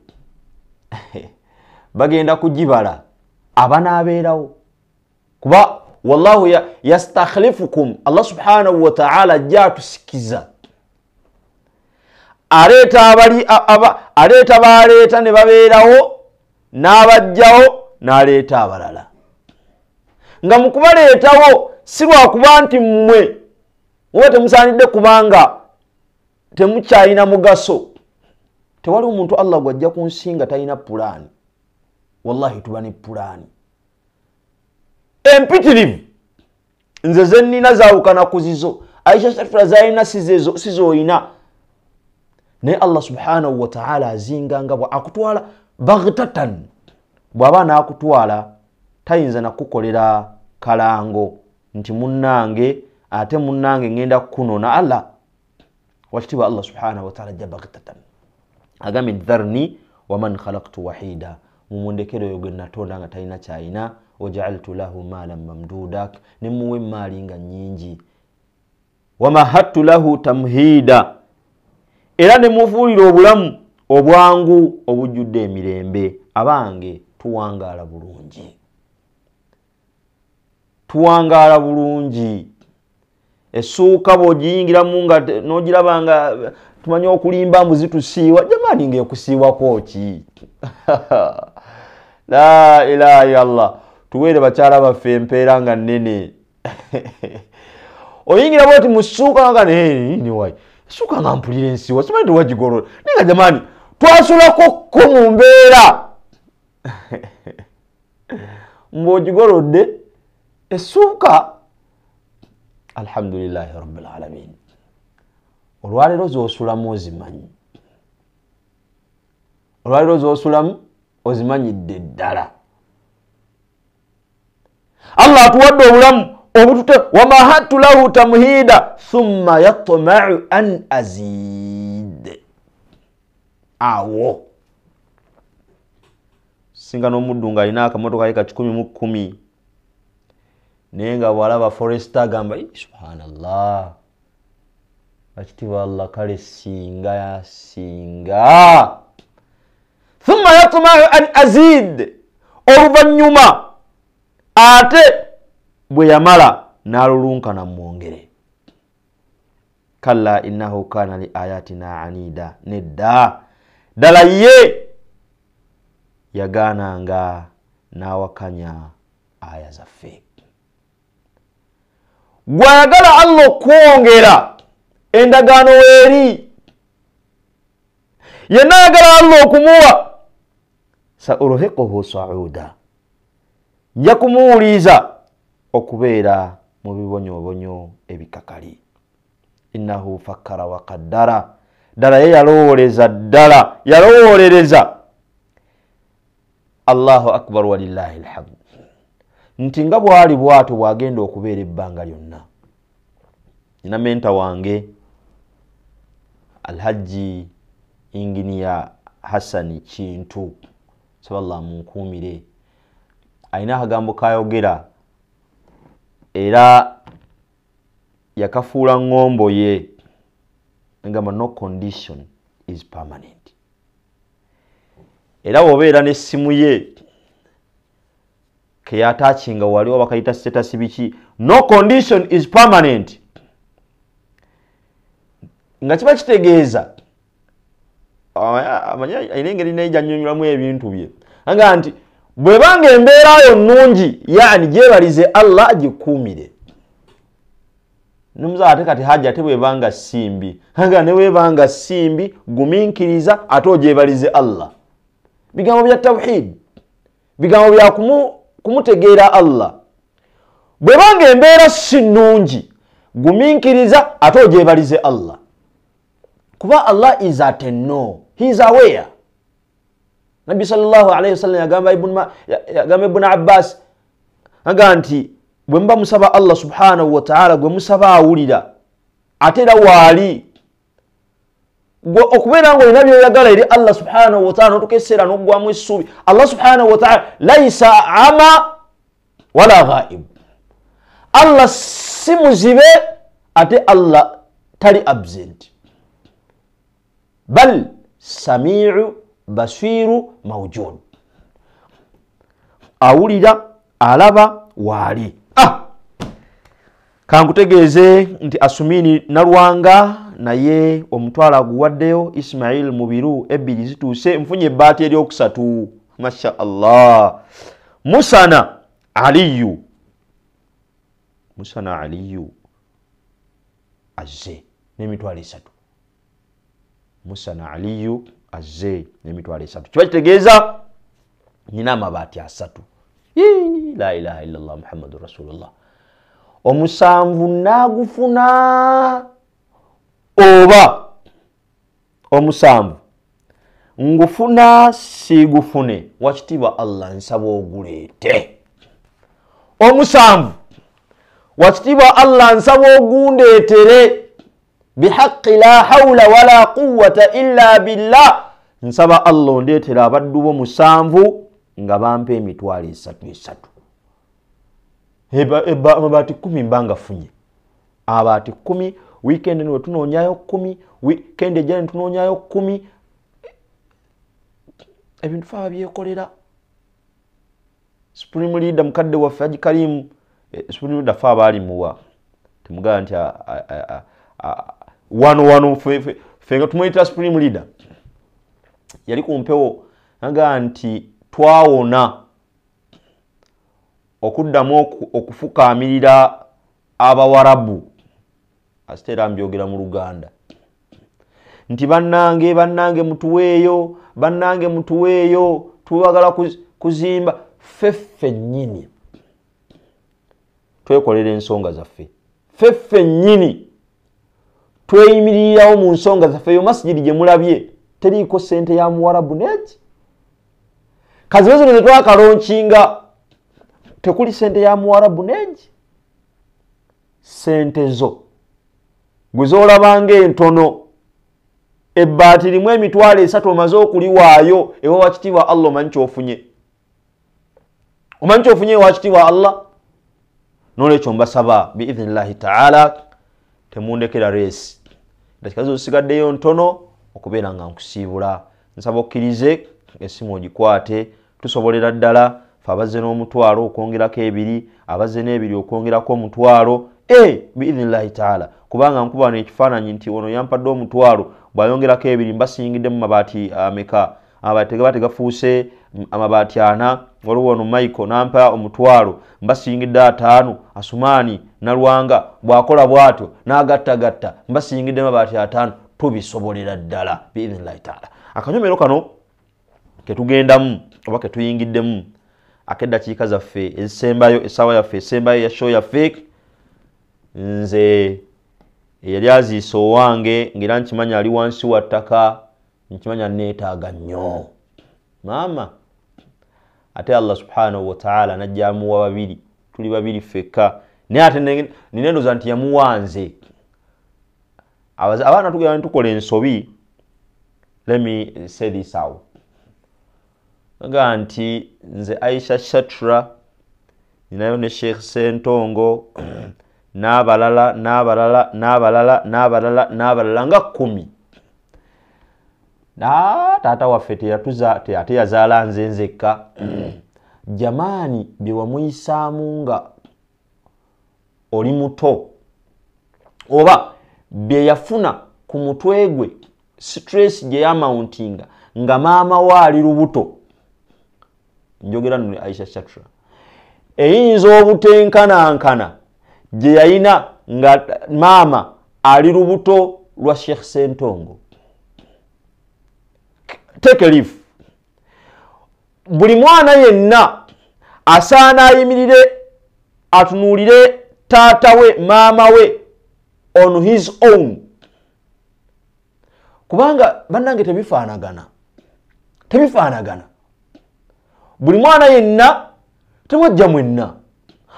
bagenda kugibala abanaabeerawo kuba wallahu yastakhlifukum Allah subhanahu wa ta'ala jatusikiza aleeta baleeta ne babeerawo n'abajjawo n'aleeta abalala nga mukubaleetawo si lwakuba nti mmwe muba temusaanidde kubanga temukyalina mugaso tewali omuntu Allah gwajja ku nsi nga talina pulaani wallahi tuba ne pulaani empitirivu nze zennina zaawukana ku zizo Aisha Shafira zalina sizoyina naye Allah subhanahu wa ta'ala azinganga bwa akutwala baghtatan bw'aba naakutwala tayinza nakukolera kalango nti munnange ate munnange ngenda kukunona Allah wakitiibwa Allah subhanahu wa ta'ala jabaghtatan agambye dharni waman khalaqtu wahida mumundekere oyo gwe natonda nga talina kyalina waja'altu lahu malan mamduda ne muwe maali nga nnyingi wamahattu lahu tamhida era ne mufuulira obulamu obwangu obujjudde emirembe abange tuwangaala bulungi essuuka bw'ogiyingiramu nga n'ogiraba nga tumanyi okulimba mbuzi tusiiwa jamani ng'ekusiiwako ki la ilaha illallah tuweere bakyala baffe empeera nga nnene oyingira bwoti mu ssuuka nga ni wayi essuuka nga mpulira ensiiwa simanyi tewagigolola naye nga jamani twasulako ko mu mbeera mbw'ogigolodde essuuka alhamdulillahi rabbil alamin olwaleero z'osulamu ozimanyi olwaleero z'osulamu ozimanyidde ddala Allah atuwadde obulamu obutute wamahattu lahu tamhida thumma yatma'u an azid awo singa n'omuddu ng'alina akamotoka ke ka 10 naye nga bw'alaba Forester agamba subhanallah bakitiibwa Allah kale singa thumma yatma'u an azid oluvannyuma ate bwe yamala n'alulunkana mwongere kalla innahu kana li ayatina anida nedda ddala ye yagaananga n'awakanya aya zaffe gwayagala Allah okwongera endagaano weeri yenna ayagala Allah okumuwa sauruhiquhu sauda nja kumuwuliza okubeera mu bibonyobonyo ebikakali innahu fakkara wa qaddara ddala ye yalowolereza Allahu akbar walillahi alhamd nti nga bwali bw'atyo bw'agenda okubeera ebbanga lyonna. Nina menta wange Alhaji Inginiya Hassani Kintu saballah munkuumire ayina akagambo kayogera era yakafuula ngombo ye ngamba no condition is permanent. Era wobeera n'essimu ye ke yatachinga waliwo bakayita status biki no condition is permanent. Nga kiba kitegeeza amanya ayinengeri neja nnyonnyola ebintu bye anga nti bwe bange embeera yo nnungi yani gyebalize Allah agikuumire numuza ate kati haja ate bwebanga simbi anga ne webanga simbi guminkiriza ate ogyebalize Allah. Bigambo bya tawhid, bigambo bya kumutegeera Allah. Bwebanga embeera si nnungi guminkiriza ate ogyebalize Allah. Kuba Allah is at a no. He is aware. Nabi sallallahu alayhi wasallam yagamba Ibn Abbas aga nti bwe mba musaba Allah subhanahu wa ta'ala gwe musaba awulira ate era waali gwe okubeera ngo olina byoyagala eri Allah subhanahu wa ta'ala notukeseera n'oggwamu essuubi. Allah subhanahu wa ta'ala laisa ama wala ghaib. Allah si muzibe ate Allah tali absent. Bal samiu basiru mawjud. Awulira alaba waali. Kankutegeeze nti Asumini Nalwanga naye omutwala guwaddeyo Ismail Mubiru ebbiri zituuse nfunye ebbaati eryokusatu. Masha Allah. Musana Aliyu azze n'emitwalo 3. Musana Aliyu azze n'emitwalo 3. Kiba kitegeeza nina amabaati 3. La ilaha illallah Muhammadur Rasulullah. Omusanvu nagufuna oba omusanvu ngufuna sigufune wakitiibwa Allah nsaba oguleete. Omusanvu wakitiibwa Allah nsaba ogundeetere bihaqqi la hawla wala quwwata illa billah nsaba Allah ondeetera abaddu bo 7 nga bampa emitwalo 3 amabati 10 mbanga funye abati 10 weekend ni wetunonyayo 10 weekend ejani tunonyayo 10 ebintu fa byekolera Supreme Leader mukadde wa Haji Karim Supreme Leader fa bali muwa temugaa nti wano fenga tumuyita Supreme Leader yali kumpewo nga nti twawona okuddamu okufukamirira abawarabu asitera mbyogera mu Luganda nti bannange mutuweeyo tubagala kuzimba feffe nnyini twekolera ensonga zaffe feffe nnyini tweyimirirawo mu nsonga zaffe yo masjidi gye mulabye teriiko sente ya muwarabu neki kazibe zino zetwakalonkinga tekuli sente ya muwarabu neki sente zo gwe zoolabanga entono ebbaati limu emitwalo 3 omaze okuliwaayo ewa wakitiibwa Allah omanyi kyofunye ewa wakitiibwa Allah n'olwekyo mbasaba biidhnillahi taala temundekera reesi dakika zosigaddeyo ntono okubeera nga nkusiibula nsaba okkirize essimu ogikwate tusobolera ddala fe abazze n'omutwalo okwongerako 2 abazze n'ebiri okwongerako omutwalo biidhnillahi taala kubanga nkuba n'ekifaananyi nti ono yampadde omutwalo bw'ayongerako 2 mbasingidde mu mabaati ameka abaati tegafuuse amabaati 4 waliwo ono Michael nampa omutwalo mbasingidde 5 Asumani Nalwanga bwakola bwatyo n'agattagatta mbasingidde amabaati 5 tubisobolera ddala biidhnillahi taala akanyomero kano ketugendamu oba ketuyingiddemu akeddakiika zaffe ezisembayo essaawa yaffe esembayo ya show yaffe nze yali aziise owange ngera nkimanya ali wansi wa ttaka nkimanya neetaaga nnyo maama ate Allah subhanahu wa ta'ala najjamuwa 2 tuli 2 fekka naye ate ninendoza nti yamuwanze abaana tugenda nitukola ensobi. Let me say this out. Nga nti nze Aisha Shatra ninayo ne Sheikh Sentongo n'abalala nga 10 na tata waffe ate yazaala nze nzekka jamani bye wamuyisaamu nga oli muto oba bye yafuna ku mutwe gwe stress gye yamountinga nga maama we ali lubuto njogera nno Aisha Shatra eyinza obutenkanankana gye yalina nga maama ali lubuto lwa Sheikh Sentongo. Take a leaf. Buli mwana yenna asaana ayimirire atunuulire taata we maama we on his own. Kubanga bannange tebifaanagana. Buli mwana yenna temwajja mwenna.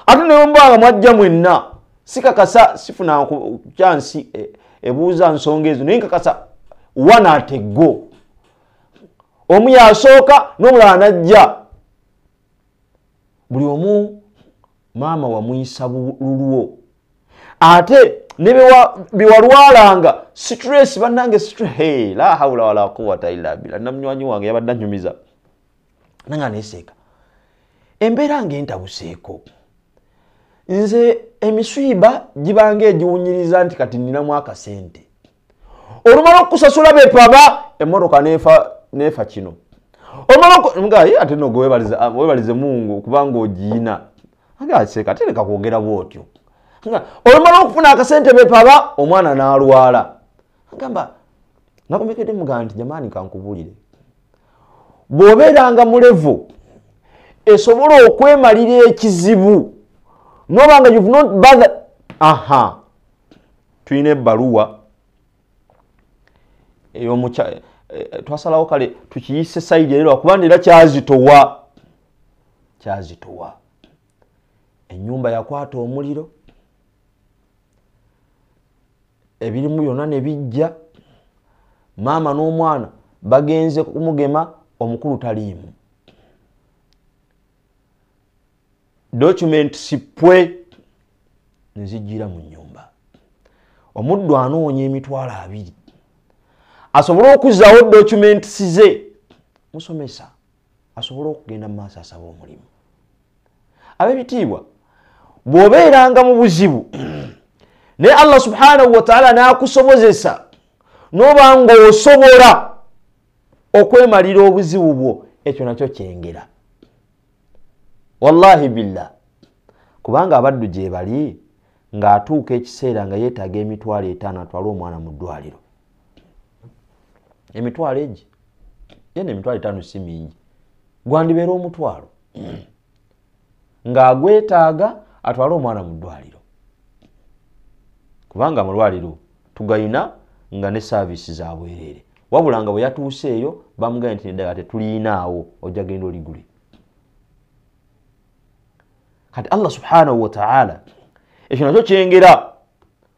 Ate ne mbanga mwajja mwenna sikakasa sifuna chance ebuuza nsonga ezo naye nkakasa wana atego. Omu yasooka n'omulala najja. Buli omu maama wamuyisa lulwo. Ate ne biwalwalanga stress bannange stress hey la hawla wala quwwata illa billah namnywanyi wange yabadde anyumiza nanga neseeka embeera ng'entabuseeko nze emiswiba gibange egiwunyiriza nti kati nninamu akasente olumala okusasula bepaba emmotoka nefa kino omala ate no webalize Mungu kubanga ogiina agaseeka ate leka kwogera bwotyo olumala okufuna akasente bepaba omwana n'alwala ngamba nakomekede mugamba nti jamani kankubulire bw'obeeranga mu level esobola okwemalira ekizibu nobanga you've not bothered tuyina ebbaluwa twasalawo kale tukiyise sayidi era kubanga era kyazitowa ennyumba yakwata omuliro ebirimu byonna ne bijja maama n'omwana bagenze kumugema omukulu taliimu document sipwe nzijira mu nyumba omuddu anoonya emitwalo 2 asobola okuzaawo document size musomesa asobola okugenda mu maaso asaba omulimu ab'ebitiibwa bw'obeeranga mu buzibu naye Allah subhanahu wa ta'ala n'akusobozesa n'oba ng'osobola okwemalira obuzibu bwo ekyo nakyo kyengera wallahi billah kubanga abaddu gye bali ng'atuuka ekiseera nga yeetaaga emitwalo 5 atwale omwana mu ddwaliro emitwalo egi yena emitwalo 5 si mingi gwandibeera omutwalo ng'agwetaaga atwale omwana mu ddwaliro kubanga mu lwaliro tugayina nga ne service za bwerere wabula nga bwe yatuuse eyo bamugambye nti neddaga tetuliinaawo ojja genda oligule kati Allah subhanahu wa ta'ala ekyo nakyo kyengera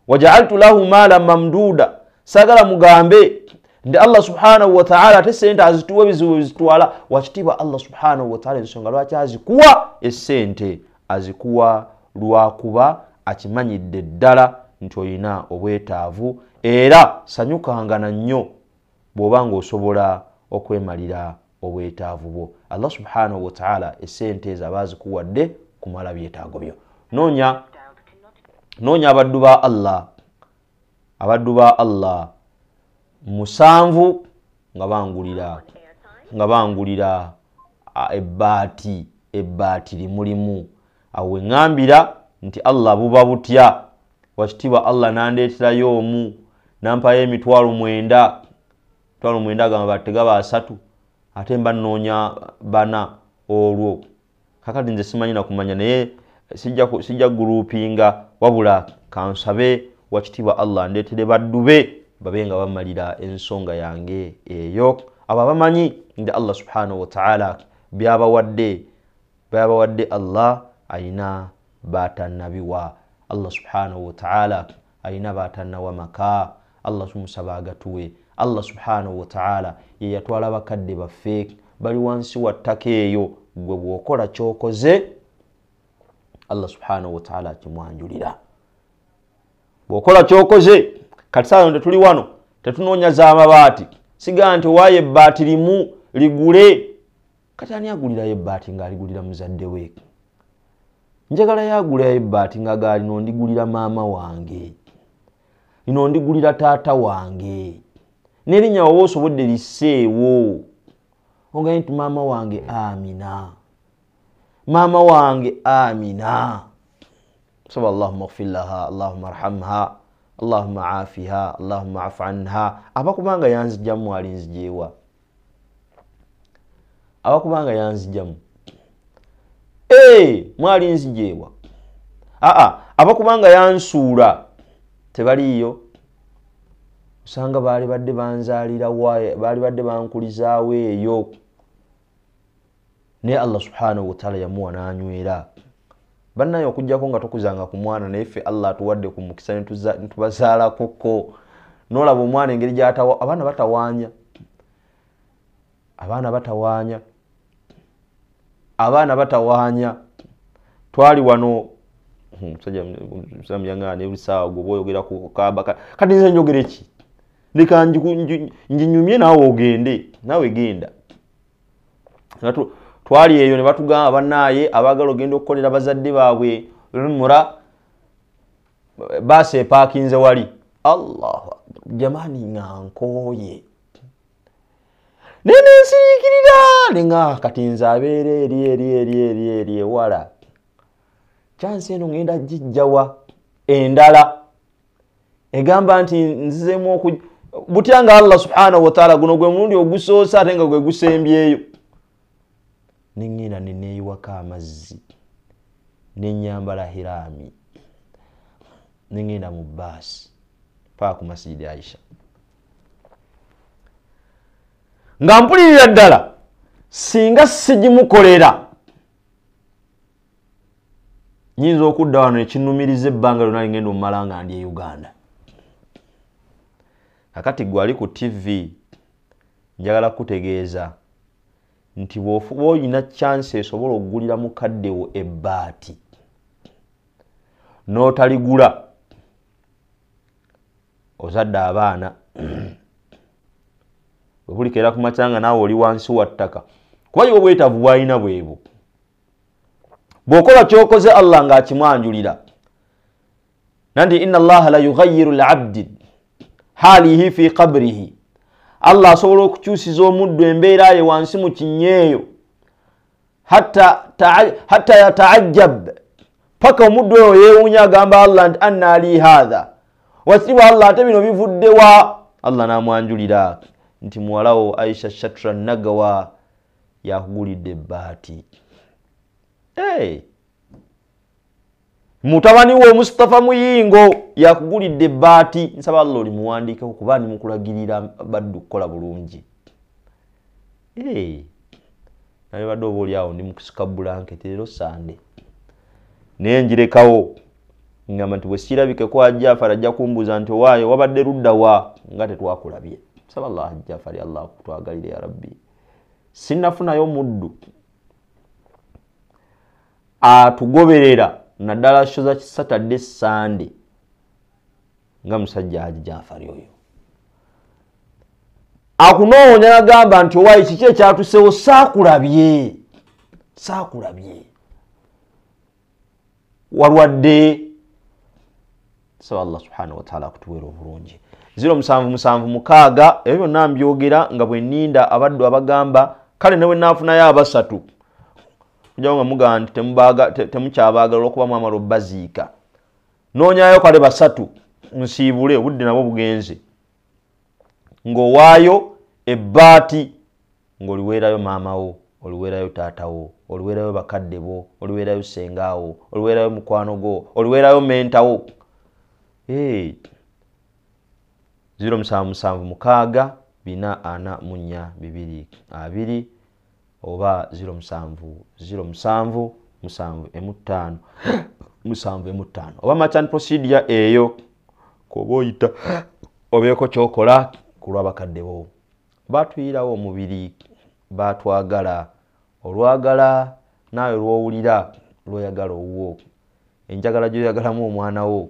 waja'altu lahu maalan mamduda sagala mugambe nti Allah subhanahu wa ta'ala ate sente azituwa ebizibu bizitwala wakitiibwa Allah subhanahu wa ta'ala ensonga lwaki azikuwa essente azikuwa lwakuba akimanyidde ddala nti olina obwetaavu era sanyukanga na nnyo bw'oba ng'osobola okwemalira obwetaavu bwo Allah subhanahu wa ta'ala essente ezo aba azikuwadde kumala byetaago byo noonya abaddu ba Allah 7 nga bangulira ebbaati limulimu awo eŋŋambira nti Allah buba butya wakitiibwa Allah nandeeterayo omu nampayo emitwalo 9 gamba tegaba 3 ate mba nnoonya 4 olwo kakati nze simanyi na kumanya naye sijja groupinga wabula kansabe wakitiibwa Allah ndeetere baddu be babe nga bamalira ensonga yange eyo abo bamanyi nti Allah subhanahu wa ta'ala byabawadde Allah ayina batannabiwa Allah subhanahu wa ta'ala ayina batannawa maka Allah tumusaba agatuwe Allah subhanahu wa ta'ala ye yatwala bakadde baffe bali wansi wa ttaka eyo gwe bw'okola ky'okoze Allah subhanahu wa ta'ala akimwanjulira bw'okola ky'okoze kati saawa tuli wano tetunoonya z'amabaati siga nti waaye ebbaati limu ligule kati ani agulirayo ebbaati ng'aligulira muzadde we njagala yagulayo ebbaati nga gaali nondigulira maama wange ino ndigulira taata wange n'erinnya wowe osobodde lisseewo ongaye nti maama wange Amina saba Allahumma ighfir laha Allahumma arhamha Allahumma afiha Allahumma afu anha abakubanga yanzijjamu alinzijeewa abakubanga yanzijjamu mwali nzijeewa abakubanga yansuula tebaliyo usanga baali badde banzaalira baali badde bankulizaawo eyo naye Allah subhanahu wa ta'ala yamuwa n'anywera bannaye okujjako nga tokuzanga ku mwana naye ffe Allah atuwadde ku mukisa netubazaala koko n'olaba omwana engeri gy'atawa abaana batawaanya twali wano musajja yangana ebisaawa gwe boyogera ku kaba kati nze njogera eki leka njinyumye naawe genda twali eyo ne batugamba bannaaye abaagala ogenda okukolera bazadde baabwe lumura baasi epaakinze wali Allahu jamani ngankooye nenensiriikirira nenga kati nze abeera eri ewala chansi eno ngenda jijjawa endala egamba nti nzizemu butya nga Allah subhanahu wa ta'ala guno gwe mulundi ogusoosa ate nga gwe gusembyeyo nengenda neneeyiwaka amazzi nenyambala hirami nengenda mu baasi paka ku masjidi Aisha nga mpulirira ddala singa sigimukolera nyinza okudda wano ekinumiriza ebbanga lyonna ngenda omumala nga ndi e Uganda akati gwali ku TV njagala kutegeeza nti bw'ofuba olina chance esobola okugulira mukaddewo ebbaati n'otaligula ozadde abaana bwebulikera ku makyanga naawe oli wansi wa ttaka kuba yo obwetaavu bwalina bwebwo bw'okola ky'okoze Allah ng'akimwanjulira nandi inna allaha la yughayyiru al-abdi halihi fi qabrihi Allah asobola okukyusiza omuddu embeera ye wansi mu kinyeeyo hatta yataajjab paka omuddu oyo yeewuunya agamba Allah nti anna li hadha wasibwa Allah ate bino bivudde wa Allah n'amwanjulira nti muwalawo Aisha Shatra Nagawa yakugulidde ebbaati mutabani wo Mustafa Muyingo yakugulidde ebbaati nsaba Allah oli muwandiikeho kuba ni mukulagirira baddu kukola bulungi naye badde oba oli awo ndi mukusika bulanketi leero Sande naye njirekawo ngamba nti bwe siirabikeko Jafar ajja kumbuuza nti owaayo wabadde ludda wa nga tetwakulabye nsaba Allah Jafar Allah kutwagalire ya Rabbi sinnafunayo muddu atugoberera naddala sho za Saturday Sunday nga musajja Haji Jafari oyo akunoonya nagamba nti owaayi kiki ekyatusewo saakulabye walwadde saba Allah subhanahu wa ta'ala kutuweera obulungi 077 ebyo byonna mbyogera nga bwe nninda abaddu abagamba kale newe naafunayo abasatu kujawo nga mugamba nti temukyabaagala olwokuba mwamala obbaziika noonyayo kale basatu nsiibule obudde nabwo bugenze ng'owaayo ebbaati ng'oliweerayo maamawo oliweerayo taatawo oliweerayo bakadde bo oliweerayo sengaawo oliweerayo mukwano gwo oliweerayo mentawo 077 442 oba 0707 oba machan procedure eyo koba oyita obeeko kyokola kulwa bakadde bo batuyirawo omubiri batwagala olwagala naawe lwowulira lwoyagala owuwo enjagala gyoyagalamu omwana wo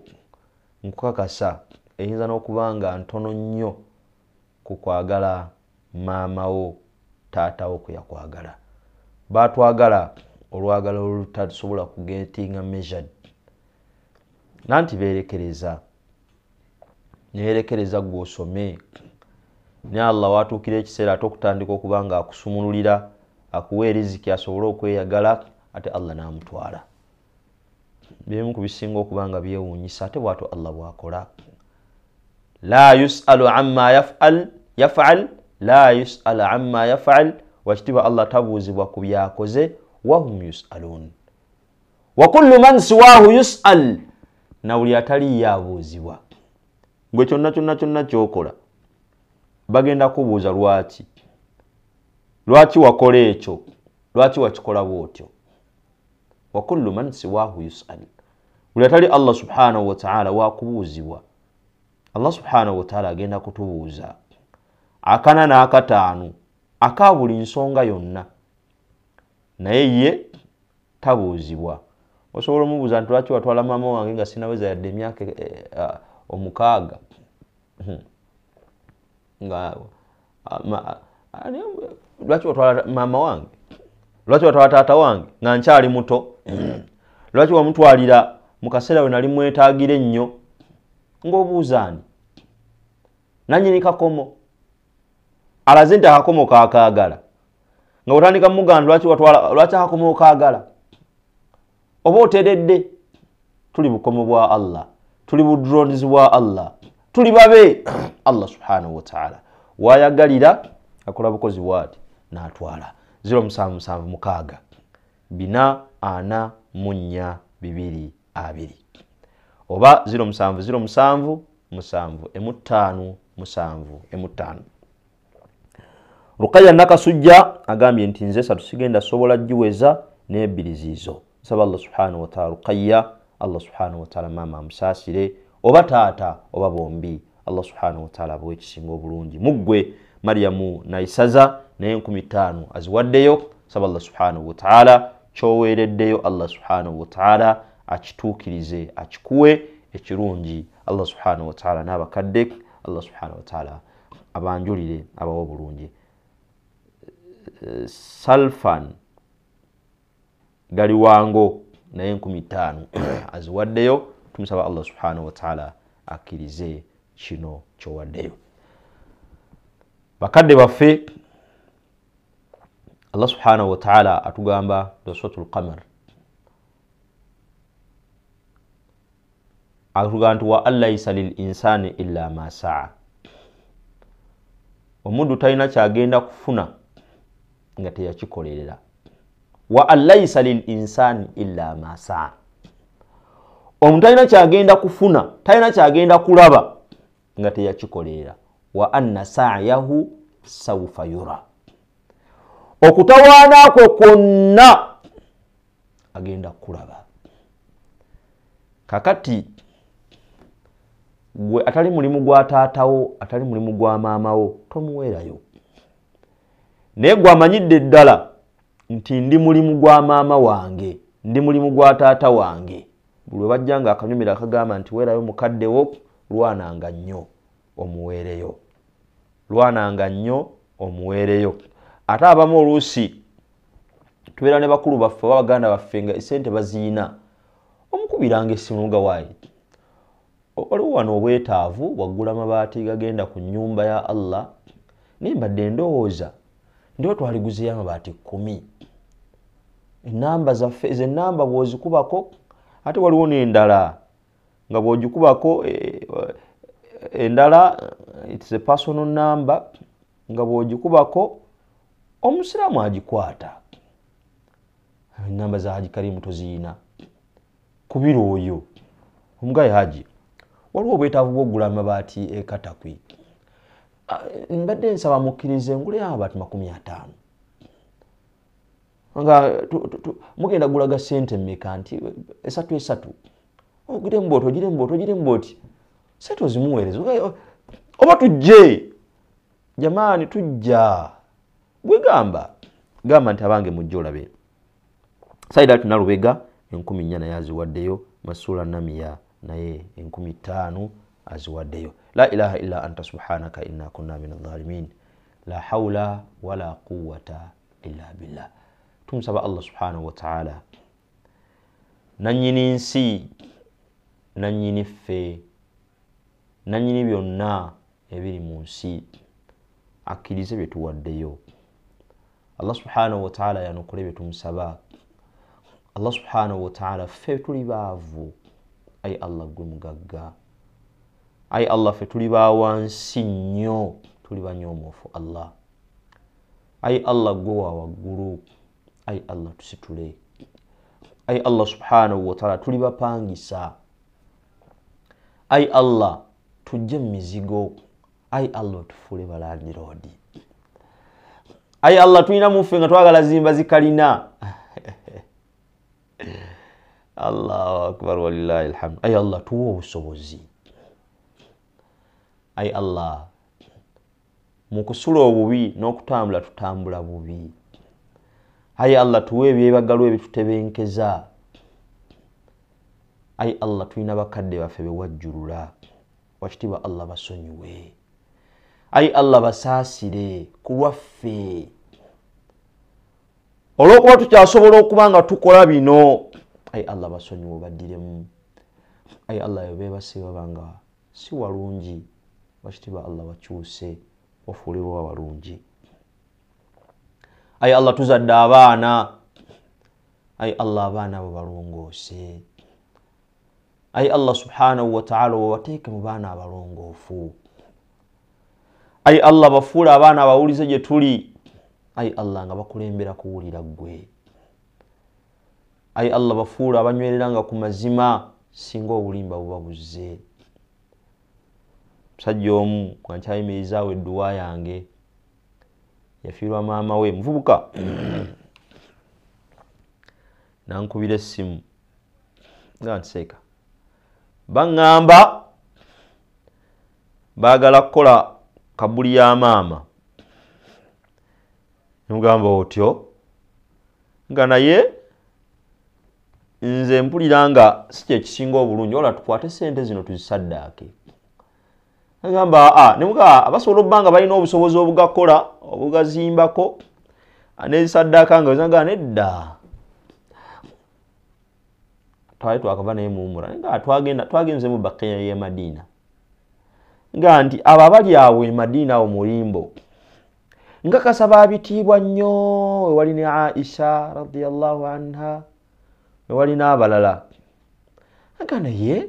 nkukakasa eyinza n'okuba nga ntono nnyo ku kwagala maama wo taata wo kweyakwagala batwagala olwagala olutasobola kugetinga measured nanti beerekereza neerekereza gw'osome ne Allah watuukira ekiseera ate okutandika okuba nga akusumululira akuwa eriziki asobole okweyagala ate Allah n'amutwala bimu ku bisinga okuba nga byewuunyisa ate bw'atyo Allah bw'akola la yus'alu amma yaf'al la yus'alu amma yaf'al wakitiibwa Allah tabuuzibwa ku byakoze wahum yus'alun wa kullu man siwahu yus'al na buli atali yabuuzibwa gwe kyonna kyokola bagenda kubuuza lwaki wakola ekyo lwaki wakikola bwotyo wa kullu man siwahu yus'al buli atali Allah subhanahu wa ta'ala wakubuuzibwa Allah subhanahu wa ta'ala agenda kutubuuza akana n'akataano aka buli nsonga yonna naye ye tabuuzibwa osobola omubuuza nti lwaki watwala maama wange nga sinaweza yadde emyaka 6 nga lwaki watwala maama wange lwaki watwala taata wange nga nkyali muto lwaki wamutwalira mu kaseera we nali mwetaagira ennyo ng'obuuzaani nannyini kakomo alaze nti akakomo kaakaagala nga otandika muganda lwaki akakomo kaagala oba oteredde tuli bukomo bwa Allah tuli budronizi bwa Allah tuli babe Allah subhanahu wa ta'ala wayagalira akola bukozi bwati n'atwala 077 442 oba 0707 755 Rukaya Nakasujja agambye nti nze satusigenda sobola jiweza n'ebirizizo saba Allah subhanahu wa ta'ala Rukaya Allah subhanahu wa ta'ala mama amusaasire oba taata oba bombi Allah subhanahu wa ta'ala abawe ekisinga obulungi. Muggwe Maryamu nayisaza naye 5000 aziwaddeyo. Saba Allah subhanahu wa ta'ala kyoweereddeyo Allah subhanahu wa ta'ala akituukirize akikuwe ekirungi. Allah subhanahu wa ta'ala n'abakadde Allah subhanahu wa ta'ala abanjulire abawe obulungi. Salfan gali wango naye 5000 aziwaddeyo. Tumusaba Allah subhanahu wa ta'ala akkirize kino kyowaddeyo. Bakadde baffe Allah subhanahu wa ta'ala atugamba suratul Qamar atugamba nti wa allaysa lil insani illa ma sa'a. Omuntu talina kyagenda kufuna nga teyakikolerera. Wa allaysa lil insani illa ma sa'a. Omuntu talina kyagenda kufuna, talina kyagenda kulaba nga teyakikolerera. Wa anna sa'yahu sawfa yura. Okutawaana kwe kwonna agenda kulaba. Kakati gwe atali mulimu gwa taatawo, atali mulimu gwa maamawo, tomuweerayo. Naye gwe amanyidde ddala nti ndi mulimu gwa maama wange, ndi mulimu gwa taata wange, buli bajja nga akanyumira akagamba nti weerayo mukaddewo, lwananga nnyo omuweereyo. Lwananga nnyo omuweereyo. Ate abamu oluusi tubeera ne bakulu baffe baganda baffe nga esente baziina, omukubiranga essimu gawaayi. Waliwo wano obwetaavu waggula mabaati gagenda ku nnyumba ya Allah, naye mbadde ndowooza ndiwo twaliguzeyo amabaati 10. Ennamba zaffe ezo ennamba bw'ozikubako, ate waliwo n'endala nga bw'ogikubako endala it's a personal number, nga bw'ogikubako omusiraamu agikwata. Ennamba za Haji Karimu toziina. Kubira oyo omugaye Haji, waliwo obwetaavu bw'oggula amabaati Katakwi. Mbadde nsaba mukkirize nguleyo amabaati 50. Nga mugenda gulaga sente mmeka nti 3 ogire mbooti sente ozimuweereza oba tujje jamaani tujja gwegamba gamba nti abange mujje olabe. Saida tunalubega 10,000 yaziwaddeyo. Masula Namiya naye 50,000 aziwaddeyo. La ilaha illa anta subhanaka inna kunna minadh dhalimin. La hawla wala quwwata illa billah. Tumusaba Allah subhanahu wa ta'ala nanyini nsi, nanyini ffe, nanyini byonna ebiri mu nsi akkirize bye tuwaddeyo. Allah subhanahu wa ta'ala yanukule bye tumusaba. Allah subhanahu wa ta'ala ffe tuli baavu. Ay Allah gwe mugagga. Ay Allah ffe tuli bawansi nnyo, tuli banyoomoofu Allah. Ay Allah gwe wa waggulu. Ay Allah tusitule. Ay Allah subhanahu wa ta'ala tuli bapangisa. Ay Allah tujje mizigo. Ay Allah tufule balandi roadi. Ay Allah tulina muffe nga twagala zimba zikalina. Allahu akbar walillahi alhamd. Ay Allah tuwe obusobozi. Ay Allah mukusula obubi n'okutambula tutambula bubi. Ay Allah tuwe ebyebagalo ebitutebenkeza. Ay Allah tulina bakadde baffe bewajjulula. Wakitiibwa Allah basonyiwe. Ay Allah basaasire ku lwaffe. Olw'okuba tukyasobola okuba nga tukola bino, ay Allah basonyiwe baddiremu. Ay Allah yobeebase babanga si walungi. Wakitiibwa Allah bakyuse ofuulibwa walungi. Ay Allah tuzadde abaana. Ay Allah abaana abo balongoose. Ay Allah subhanahu wa ta'ala wabateeke mu baana abalongoofu. Ay Allah bafuule abaana abawulize gye tuli. Ay Allah nga bakulembera kuwulira ggwe. Ay Allah bafuule abanywereranga ku mazima singa obulimba bubabuze. Musajja omu bwankyayimirizaawo edduwa yange yafiirwa maama we muvubuka nankubira essimu nga nseeka baŋŋamba baagala kukola kabuli ya maama. Mugamba otyo nga naye nze mpulira nga si kye kisinga obulungi, ola tukwate sente zino tuzisaddaake. Agamba nemuga abasobola obbanga balina obusobozi obugakola obugazimbako nezisaddaaka nga wezaga nedda twali twakava naye muwumula nga twagenze mu Baqiya ye Madina nga nti abo abali awo e Madina awo mulimbo nga kasaba abitiibwa nnyo wewali ne Aisha radiyallahu anha wewali n'abalala nga naye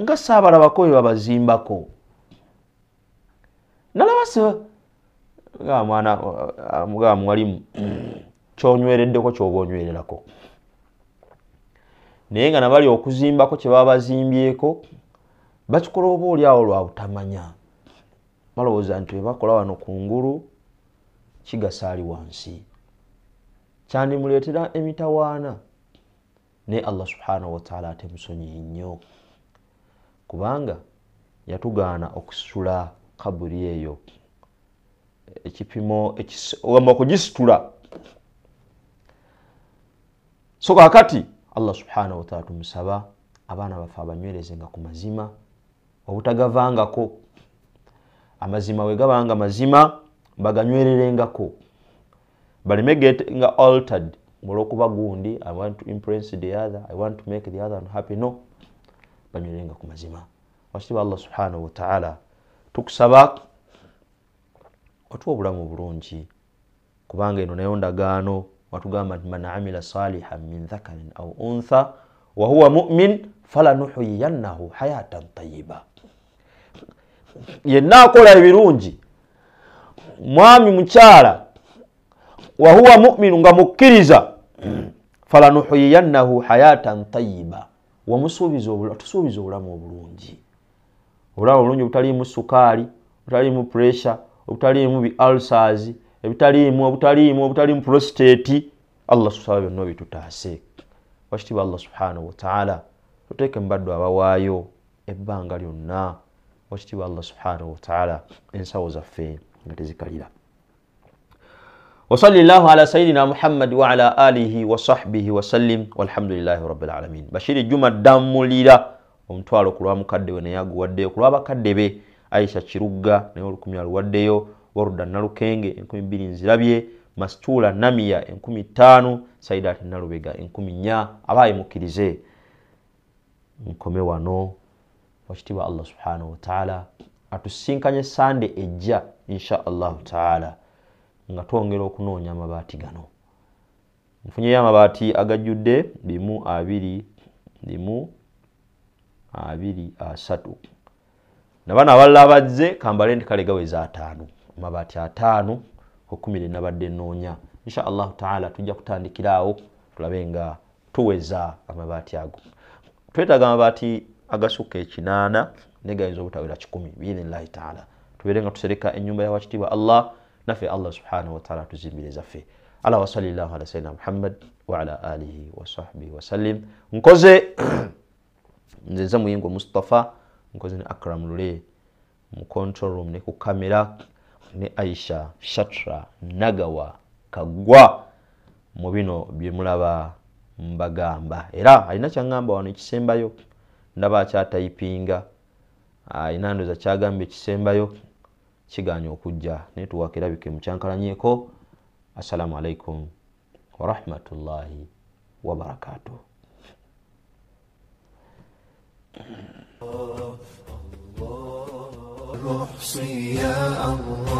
nga saabalabako we babazimbako nalabase nga mwana muga mwalimu kyonywereddeko kyoba onywererako naye nga nabali okuzimbako kye baba bazimbyeko bakikola oba oli awo lwa butamanya balowooza nti webakola wano ku ngulu kigasa ali wansi kyandimuleetera emitawaana naye Allah subhanahu wa ta'ala ate musonyi nnyo kubanga yatugaana okusitula kaburi eyo ekipimo wamba kugisitula. So kakati Allah subhanahu wa ta'ala tumusaba abaana bafe abanywerezenga ku mazima obutagavangako, amazima we gabanga mazima baganywererengako, baleme getting altered olw'okuba gundi I want to impress the other, I want to make the other unhappy. No, banywerenga ku mazima. Wasitiba Allah subhanahu wa ta'ala tukusaba otuwa obulamu bulungi kubanga eno nayo ndagaano watugamba nti man amila salihan min dhakarin aw untha wa huwa mu'min falanuhyiyannahu hayatan tayyiba. Yenna akola ebirungi mwami mukyala wa huwa mu'min nga mukkiriza falanuhyiyannahu hayatan tayyiba, wamusuubiza obulamu obulungi, obulamu obulungi obutaliimu sukaali, obutaliimu pressure, obutaliimu bi ulcers, obutaliimu prostate. Allah subhanahu byonna bitutaase. Washitiba Allah subhanahu wa ta'ala tuteeke mbaddu abawaayo ebbanga lyonna. Washitiba Allah subhanahu wa ta'ala ensawo zaffe nga tezikalira. Wa sallallahu ala sayyidina Muhammad wa ala alihi wa sahbihi wa sallim walhamdulillahi rabbil alamin. Bashiri Juma Damulira omutwalo kulwa mukadde we naye aguwaddeyo kulwa bakadde be Aisha Kirugga naye olukumi aluwaddeyo, Waruda Nalukenge 2000 nzirabye, Mastula Namia 5000, Saidat Nalubega 10,000. Abaye mukirize nkome wano. Washitiba Allah subhanahu wa ta'ala atusinkanye sande ejja insha Allah ta'ala nga twongera okunoonya amabaati gano. Nfunyeyo amabaati agajjudde 1 2 1 2 3 nabana abalala abazze kambale ndi kale gaweza 5 amabaati 5 ku 10 nabadde noonya. Insha Allah ta'ala tujja kutandikiraawo tulabe nga tuweza amabaati ago. Twetaaga amabaati agasuka 8 negayinza obutawera 10 biidhnillahi ta'ala. Tubeere nga tusereka ennyumba ya wakitiibwa Allah nafe Allah subhanahu wa ta'ala tuzimbire zaffe. Ala wa sallallahu ala sayyidina Muhammad wa ala alihi wa sahbihi wa sallim. Nkoze nze muyingo Mustafa, nkoze ne Akram Lule mu control room ne ku kamera, ne Aisha Shatra Nagawa Kagwa mu bino bye mulaba mbagamba. Era alina kyangamba wano ekisembayo ndaba akyatayipinga, inando za kyagambe ekisembayo kiganya okujja ne tuwakirabike mu kyankalanyeeko. Assalamu alaikum wa rahmatullahi wa barakatuh.
روح يا الله